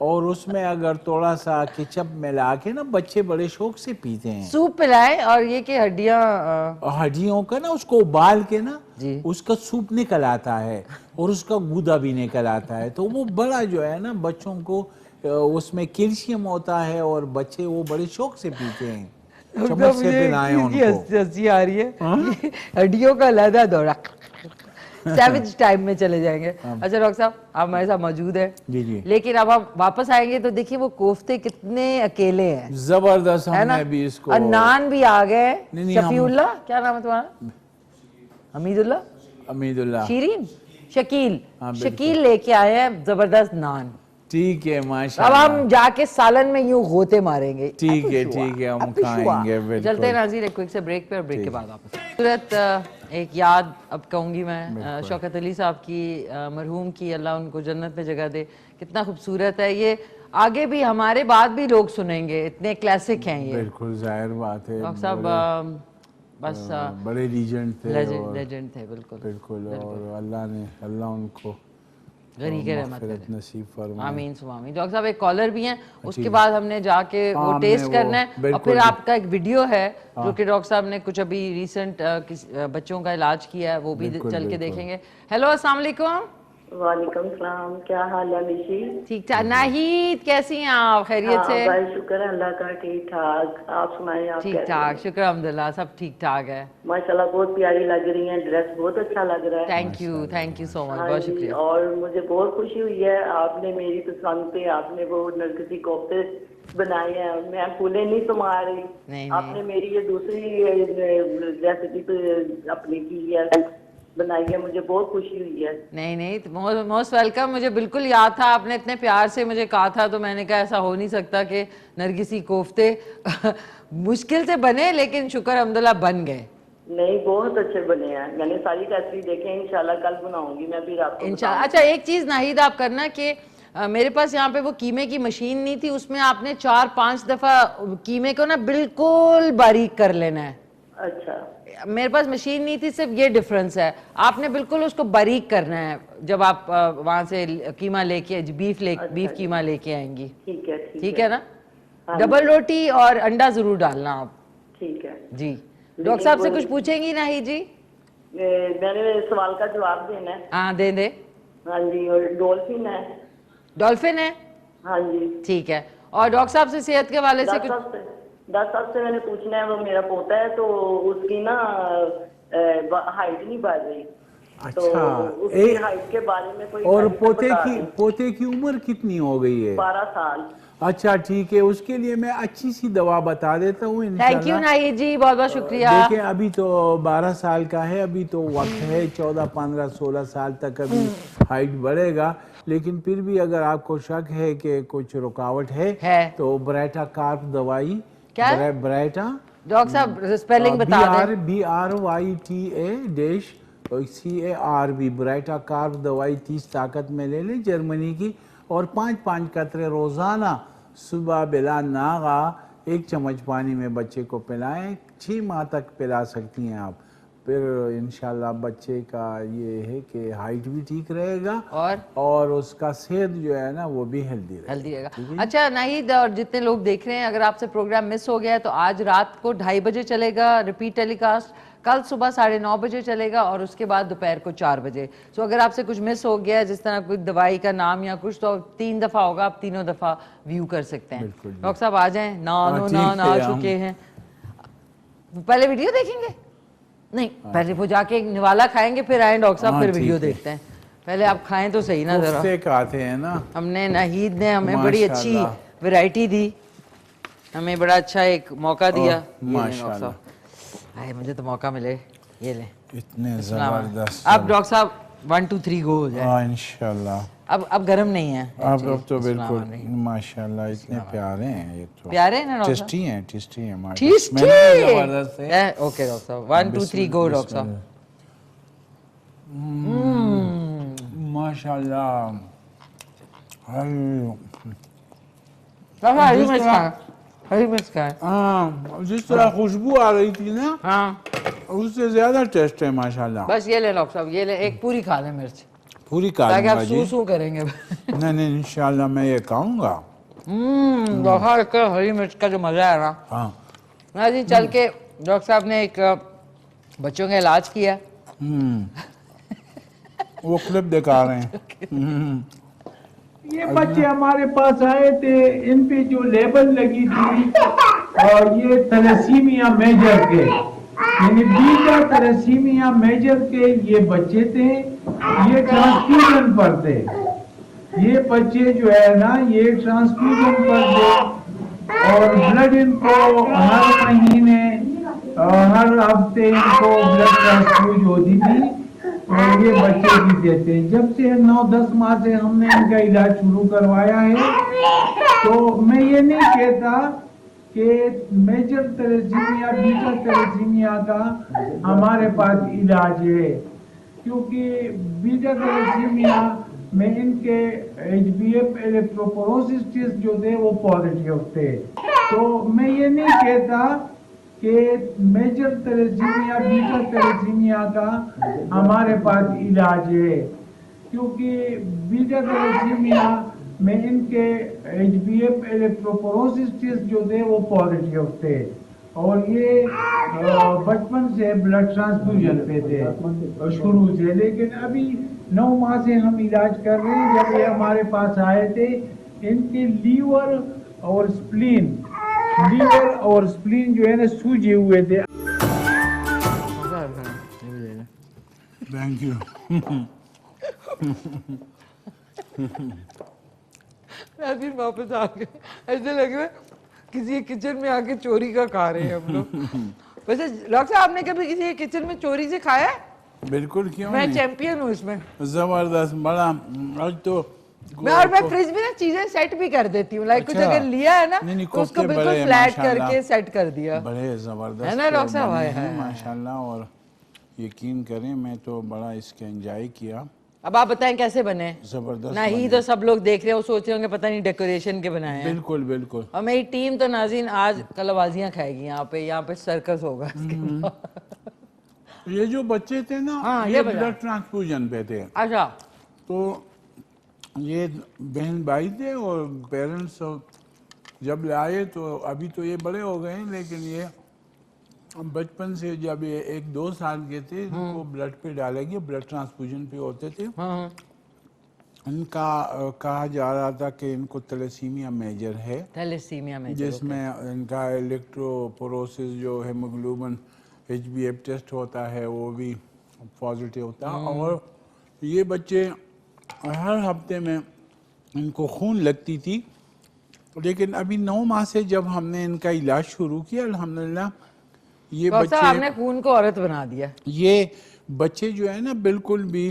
और उसमें अगर थोड़ा सा केचप मिला के ना बच्चे बड़े शौक से पीते हैं। सूप पिलाएं, और ये कि हड्डियों का ना उसको उबाल के ना उसका सूप निकल आता है, और उसका गूदा भी निकल आता है, तो वो बड़ा जो है ना बच्चों को उसमें कैल्शियम होता है, और बच्चे वो बड़े शौक से पीते हैं। चम्मच से पिलाएं उनको। हंसी आ रही है। हड्डियों का लहदा दौरा सैविज टाइम में चले जाएंगे। अच्छा डॉक्टर साहब आप हमारे साथ मौजूद है जी जी, लेकिन अब हम वापस आएंगे तो देखिए वो कोफ्ते कितने अकेले हैं, जबरदस्त। है ना? हमने भी इसको और नान भी आ गए। नहीं, शफीउल्लाह क्या नाम है तुम्हारा? हमीदुल्लाह, हमीदुल्लाह, शीरीन, शकील, हाँ, बिल्कुल। शकील लेके आए हैं जबरदस्त नान। ठीक है अब माशाल्लाह। हम जाके सालन में यूं गोते मारेंगे। ठीक है हम खाएंगे बिल्कुल। चलते हैं नाज़रीन एक क्विक से ब्रेक पे, और ब्रेक के बाद वापस। खूबसूरत एक याद अब कहूँगी मैं शौकत अली साहब की, मरहूम की, अल्लाह उनको जन्नत में जगह दे। कितना खूबसूरत है ये, आगे भी हमारे बाद भी लोग सुनेंगे, इतने क्लासिक हैं ये। बिल्कुल जाहिर बात है, डॉक्टर साहब बस बड़े लीजेंड थे, लेजेंड थे बिल्कुल बिल्कुल। और अल्लाह उनको गनी के रहमत नसीब फरमाए। आमीन सुमामीन। डॉक्टर साहब एक कॉलर भी हैं, उसके बाद हमने जाके वो टेस्ट करना है, और फिर आपका एक वीडियो है जो कि डॉक्टर साहब ने कुछ अभी रिसेंट बच्चों का इलाज किया है, वो भी चल के देखेंगे। हेलो अस्सलाम वालेकुम। वालेकुम सलाम, क्या हाल है निशी? ठीक ठाक। नाहिद कैसी हैं आप? खैरियत से? भाई शुक्र है अल्लाह का, ठीक ठाक। आप सुनाएं, आप ठीक ठाक, शुक्र अल्हम्दुलिल्लाह, सब ठीक ठाक है माशाल्लाह। बहुत प्यारी लग रही हैं, ड्रेस बहुत अच्छा लग रहा है। थैंक यू सो मच, बहुत शुक्रिया। और मुझे बहुत खुशी हुई है, आपने मेरी पसंद पे आपने वो नरगिसी कोफ्ते बनाए हैं, मैं फूले नहीं समा रही। नहीं, आपने मेरी ये दूसरी रेसिपी अपनी की है, बनाई है, मुझे बहुत खुशी हुई है। नहीं मोस्ट वेलकम। मुझे बिल्कुल याद था, आपने इतने प्यार से मुझे कहा था, तो मैंने कहा ऐसा हो नहीं सकता कि नरगिसी कोफ्ते मुश्किल से बने, लेकिन शुक्र अल्हम्दुलिल्लाह बन गए। नहीं बहुत अच्छे बने हैं, मैंने सारी रेसिपी देखे, इंशाल्लाह कल बनाऊंगी मैं भी आपको इंशाल्लाह। अच्छा एक चीज नाहिद आप करना कि मेरे पास यहाँ पे वो कीमे की मशीन नहीं थी, उसमें आपने 4-5 दफा कीमे को ना बिल्कुल बारीक कर लेना है। अच्छा मेरे पास मशीन नहीं थी, सिर्फ ये डिफरेंस है, आपने बिल्कुल उसको बारीक करना है जब आप वहां से कीमा लेके बीफ कीमा लेके आएंगी। ठीक है ना? डबल रोटी और अंडा जरूर डालना आप। ठीक है जी। डॉक्टर साहब से कुछ पूछेंगी नाहिद जी? मैंने सवाल का जवाब देना है। हाँ दे। हाँ जी, और डॉल्फिन है? हाँ जी ठीक है। और डॉक्टर साहब से सेहत के वाले से कुछ? डॉक्टर साहब से मैंने पूछना है, वो मेरा पोता है तो उसकी ना हाइट नहीं बढ़ रही। अच्छा, तो उसकी हाइट के बारे में कोई? और पोते की उम्र कितनी हो गई है? 12 साल। अच्छा ठीक है, उसके लिए मैं अच्छी सी दवा बता देता हूँ इंशाल्लाह। थैंक यू नाहिद जी, बहुत बहुत शुक्रिया। देखिए अभी तो 12 साल का है, अभी तो वक्त है, 14, 15, 16 साल तक अभी हाइट बढ़ेगा, लेकिन फिर भी अगर आपको शक है कि कुछ रुकावट है तो ब्राइटा कार्प दवाई। क्या ब्राइटा? डॉक्टर साहब स्पेलिंग बता दें। BRYTA-CARB ब्राइटा कार्प दवाई 30 ताकत में ले लें, जर्मनी की, और 5-5 कतरे रोजाना सुबह बिला नागा 1 चम्मच पानी में बच्चे को पिलाएं। 6 माह तक पिला सकती हैं आप, फिर इंशाल्लाह बच्चे का ये है कि हाइट भी ठीक रहेगा और उसका सेहत जो है ना वो भी हेल्दी रहेगा। अच्छा नाहिद, और जितने लोग देख रहे हैं, अगर आपसे प्रोग्राम मिस हो गया है तो आज रात को 2:30 बजे चलेगा रिपीट टेलीकास्ट, कल सुबह 9:30 बजे चलेगा, और उसके बाद दोपहर को 4 बजे। सो अगर आपसे कुछ मिस हो गया है, जिस तरह कोई दवाई का नाम या कुछ, तो 3 दफा होगा, आप तीनों दफा व्यू कर सकते हैं। डॉक्टर साहब आ जाएं, नान आ चुके हैं। पहले वीडियो देखेंगे? नहीं, पहले वो जाके निवाला खाएंगे, फिर आए डॉक्टर साहब, फिर वीडियो देखते हैं। पहले आप खाएं तो सही ना जरा। खाते हैं ना। हमने नाहिद ने हमें बड़ी अच्छी वैरायटी दी, हमें बड़ा अच्छा एक मौका दिया। माशाल्लाह, आए मुझे तो मौका मिले, ये ले इतने जबरदस्त। अब डॉक्टर साहब 1 2 3 गो हो जाए इंशाल्लाह। अब गर्म नहीं है, अब तो बिल्कुल माशाल्लाह, इतने प्यारे हैं ये तो। प्यारे हैं ना डॉक्टर? टेस्टी हैं जबरदस्त है। ओके डॉक्टर साहब 1 2 3 गो डॉक्टर साहब। माशाल्लाह, हरी मिर्च का जिस तरह खुशबू आ रही थी ना, उससे ज्यादा टेस्ट है माशाल्लाह। बस ये ले डॉक्टर साहब, ये ले, एक पूरी खा ले मिर्च, पूरी खा ताकि आप सू करेंगे। नहीं इंशाल्लाह मैं ये खाऊंगा। हरी मिर्च का जो मजा है ना जी। चल के डॉक्टर साहब ने एक बच्चों का इलाज किया, वो क्लिप दिखा रहे हैं। ये बच्चे हमारे पास आए थे, इन पे जो लेबल लगी थी और ये थैलेसीमिया मेजर के, यानी बीटा थैलेसीमिया मेजर के ये बच्चे थे, ये ट्रांसफ्यूजन पर थे। ये बच्चे जो है ना ये ट्रांसफ्यूजन पर थे और ब्लड इनको हर महीने हर हफ्ते इनको ब्लड ट्रांसफ्यूज होती थी और ये बच्चे भी देते। जब से 9-10 माह से हमने इनका इलाज शुरू करवाया है, तो मैं ये नहीं कहता कि मेजर थैलेसीमिया बीटा थैलेसीमिया का हमारे पास इलाज है, क्योंकि बीटा थैलेसीमिया में इनके HbF इलेक्ट्रोपोरोसिस टेस्ट जो थे वो पॉजिटिव थे। तो मैं ये नहीं कहता कि मेजर थैलेसीमिया बीटा थैलेसीमिया का हमारे पास इलाज है, क्योंकि बीटा थैलेसीमिया में इनके HbF इलेक्ट्रोपोरोसिस टेस्ट जो थे वो पॉजिटिव थे और ये बचपन से ब्लड ट्रांसफ्यूजन पे थे शुरू से। लेकिन अभी 9 माह से हम इलाज कर रहे हैं। जब ये हमारे पास आए थे, इनके लीवर और स्प्लीन जो है ना सूजे हुए थे। Thank you. मैं फिर वापस आ गए, ऐसे लग रहा है किसी किचन में आके चोरी का खा रहे हैं हम लोग। वैसे डॉक्टर साहब आपने कभी किसी किचन में चोरी से खाया है? बिल्कुल, क्यों मैं नहीं? चैंपियन हूँ इसमें। जबरदस्त, बड़ा। आज तो मैं फ्रिज में ना चीजें सेट भी कर देती हूँ, लाइक कुछ अगर लिया है ना तो उसको बिल्कुल फ्लैट करके सेट कर दिया। बड़े जबरदस्त है ना डॉक्टर साहब? माशाल्लाह। और यकीन करें मैं तो बड़ा इसके एंजॉय किया। अब आप बताएं कैसे बने? जबरदस्त ना ही तो सब लोग देख रहे हो, सोच रहे होंगे पता नहीं डेकोरेशन के बनाए हैं। बिल्कुल बिल्कुल। और मेरी टीम तो नाज़रीन आज कलाबाजियां खाएगी। यहाँ पे सर्कस होगा। ये जो बच्चे थे ना, हाँ, ये ब्लड ट्रांसफ्यूजन पे थे। अच्छा। तो ये बहन भाई थे और पेरेंट्स जब लाए तो अभी तो ये बड़े हो गए हैं, लेकिन ये बचपन से जब ये 1-2 साल के थे इनको ब्लड पे डाला गया, ब्लड ट्रांसफ्यूजन पे होते थे। इनका कहा जा रहा था कि इनको थैलेसीमिया मेजर है, थैलेसीमिया मेजर, जिसमें इनका इलेक्ट्रोपोरोसिस जो हेमोग्लोबिन HbF टेस्ट होता है वो भी पॉजिटिव होता है। और ये बच्चे हर हफ्ते में इनको खून लगती थी, लेकिन अभी 9 माह से जब हमने इनका इलाज शुरू किया अल्हम्दुलिल्लाह ये बच्चे, आपने खून को औरत बना दिया। ये बच्चे जो है ना बिल्कुल भी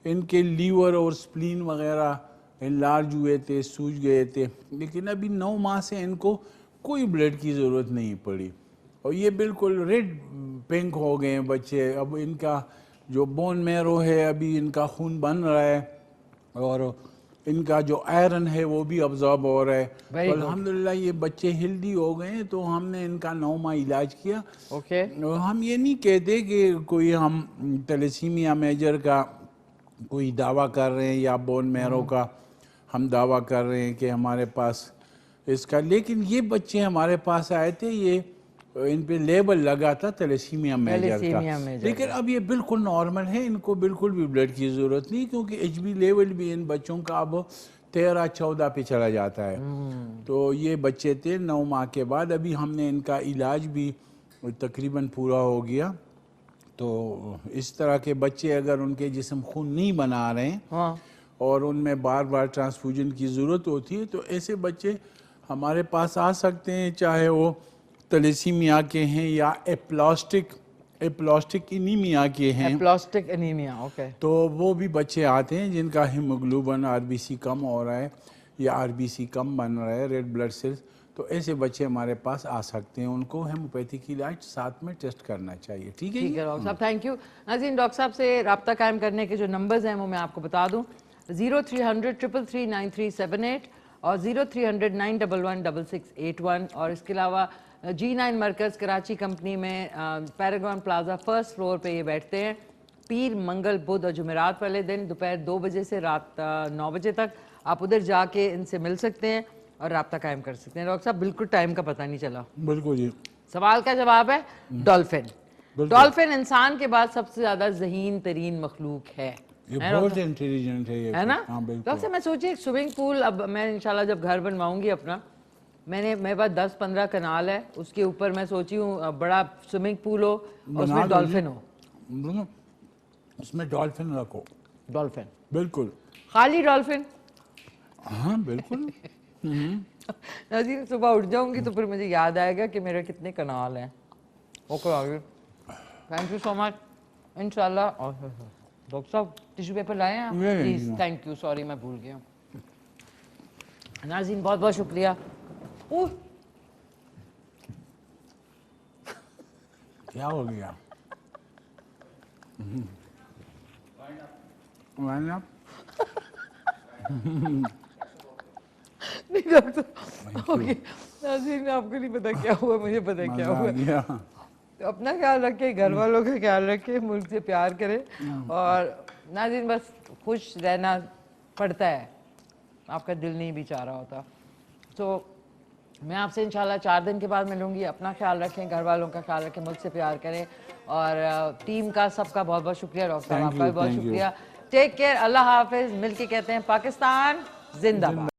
इनके लीवर और स्प्लीन वगैरह इनलार्ज हुए थे, सूज गए थे, लेकिन अभी 9 माह से इनको कोई ब्लड की ज़रूरत नहीं पड़ी और ये बिल्कुल रेड पिंक हो गए हैं बच्चे। अब इनका जो बोन मैरो है अभी इनका खून बन रहा है और इनका जो आयरन है वो भी अब्जॉर्ब हो रहा है। तो अल्हम्दुलिल्लाह ये बच्चे हेल्दी हो गए हैं। तो हमने इनका 9 माह इलाज किया। ओके। हम ये नहीं कहते कि कोई हम थैलेसीमिया मेजर का कोई दावा कर रहे हैं या बोन मैरो का हम दावा कर रहे हैं कि हमारे पास इसका, लेकिन ये बच्चे हमारे पास आए थे, ये इन पे लेबल लगा था थैलेसीमिया मेजर का, लेकिन अब ये बिल्कुल नॉर्मल है, इनको बिल्कुल भी ब्लड की ज़रूरत नहीं, क्योंकि HB लेवल भी इन बच्चों का अब 13-14 पे चला जाता है। तो ये बच्चे थे 9 माह के बाद, अभी हमने इनका इलाज भी तकरीबन पूरा हो गया। तो इस तरह के बच्चे अगर उनके जिस्म खून नहीं बना रहे हैं और उनमें बार बार ट्रांसफ्यूजन की ज़रूरत होती है, तो ऐसे बच्चे हमारे पास आ सकते हैं, चाहे वो थैलेसीमिया के हैं या एप्लास्टिक एनीमिया के हैं। Aplastic anaemia, okay. तो वो भी बच्चे आते हैं जिनका हीमोग्लोबिन RBC कम हो रहा है या RBC कम बन रहा है, रेड ब्लड सेल्स, तो ऐसे बच्चे हमारे पास आ सकते हैं। उनको हेमोपैथिक इलाज साथ में टेस्ट करना चाहिए। ठीक है डॉक्टर साहब, थैंक यू। नाज़रीन, डॉक्टर साहब से रब्ता कायम करने के जो नंबर्स हैं वो मैं आपको बता दूँ, 0300 333 9378 और 0300 911 6681। और इसके अलावा G9 मरकज़ कराची कंपनी में पैरागॉन प्लाजा फर्स्ट फ्लोर पे ये बैठते हैं। पीर, मंगल, बुध और जुमेरात वाले दिन दोपहर 2 बजे से रात 9 बजे तक आप उधर जाके इनसे मिल सकते हैं और रब्ता कायम कर सकते हैं। डॉक्टर साहब, बिल्कुल टाइम का पता नहीं चला। बिल्कुल जी। सवाल का जवाब है डॉल्फिन। डॉल्फिन इंसान के बाद सबसे ज्यादा ज़हीन तरीन मखलूक है। ये बहुत इंटेलिजेंट है ये, है ना? हाँ, बिल्कुल। डॉक्टर साहब, मैं सोचिए स्विमिंग पूल, अब मैं इंशाल्लाह जब घर बनवाऊंगी अपना, मेरे पास 10-15 कनाल है, उसके ऊपर मैं सोची हूँ बड़ा स्विमिंग पूल हो और उसमें डॉल्फिन हो। उसमें डॉल्फिन रखो। डॉल्फिन बिल्कुल खाली डॉल्फिन। हाँ बिल्कुल। नाज़रीन सुबह उठ जाऊंगी तो फिर मुझे याद आएगा कि मेरे कितने कनाल हैं। ओके आगे, थैंक यू सो मच। इंशाल्लाह। डॉक्टर साहब टिश्यू पेपर लाए हैं प्लीज? थैंक यू, सॉरी मैं भूल गया। नाज़रीन बहुत बहुत शुक्रिया। क्या हो गया? नहीं डॉक्टर, ओके नाज़रीन आपको नहीं पता क्या हुआ, मुझे पता क्या हुआ। तो अपना ख्याल रखें, घर वालों का ख्याल रखें, मुल्क से प्यार करें और नाज़रीन बस खुश रहना पड़ता है, आपका दिल नहीं भी चाह रहा होता। तो मैं आपसे इंशाल्लाह 4 दिन के बाद मिलूंगी। अपना ख्याल रखें, घर वालों का ख्याल रखें, मुझसे प्यार करें और टीम का सबका बहुत बहुत शुक्रिया। डॉक्टर साहब आपका भी बहुत शुक्रिया। टेक केयर, अल्लाह हाफिज। मिलके कहते हैं पाकिस्तान जिंदाबाद।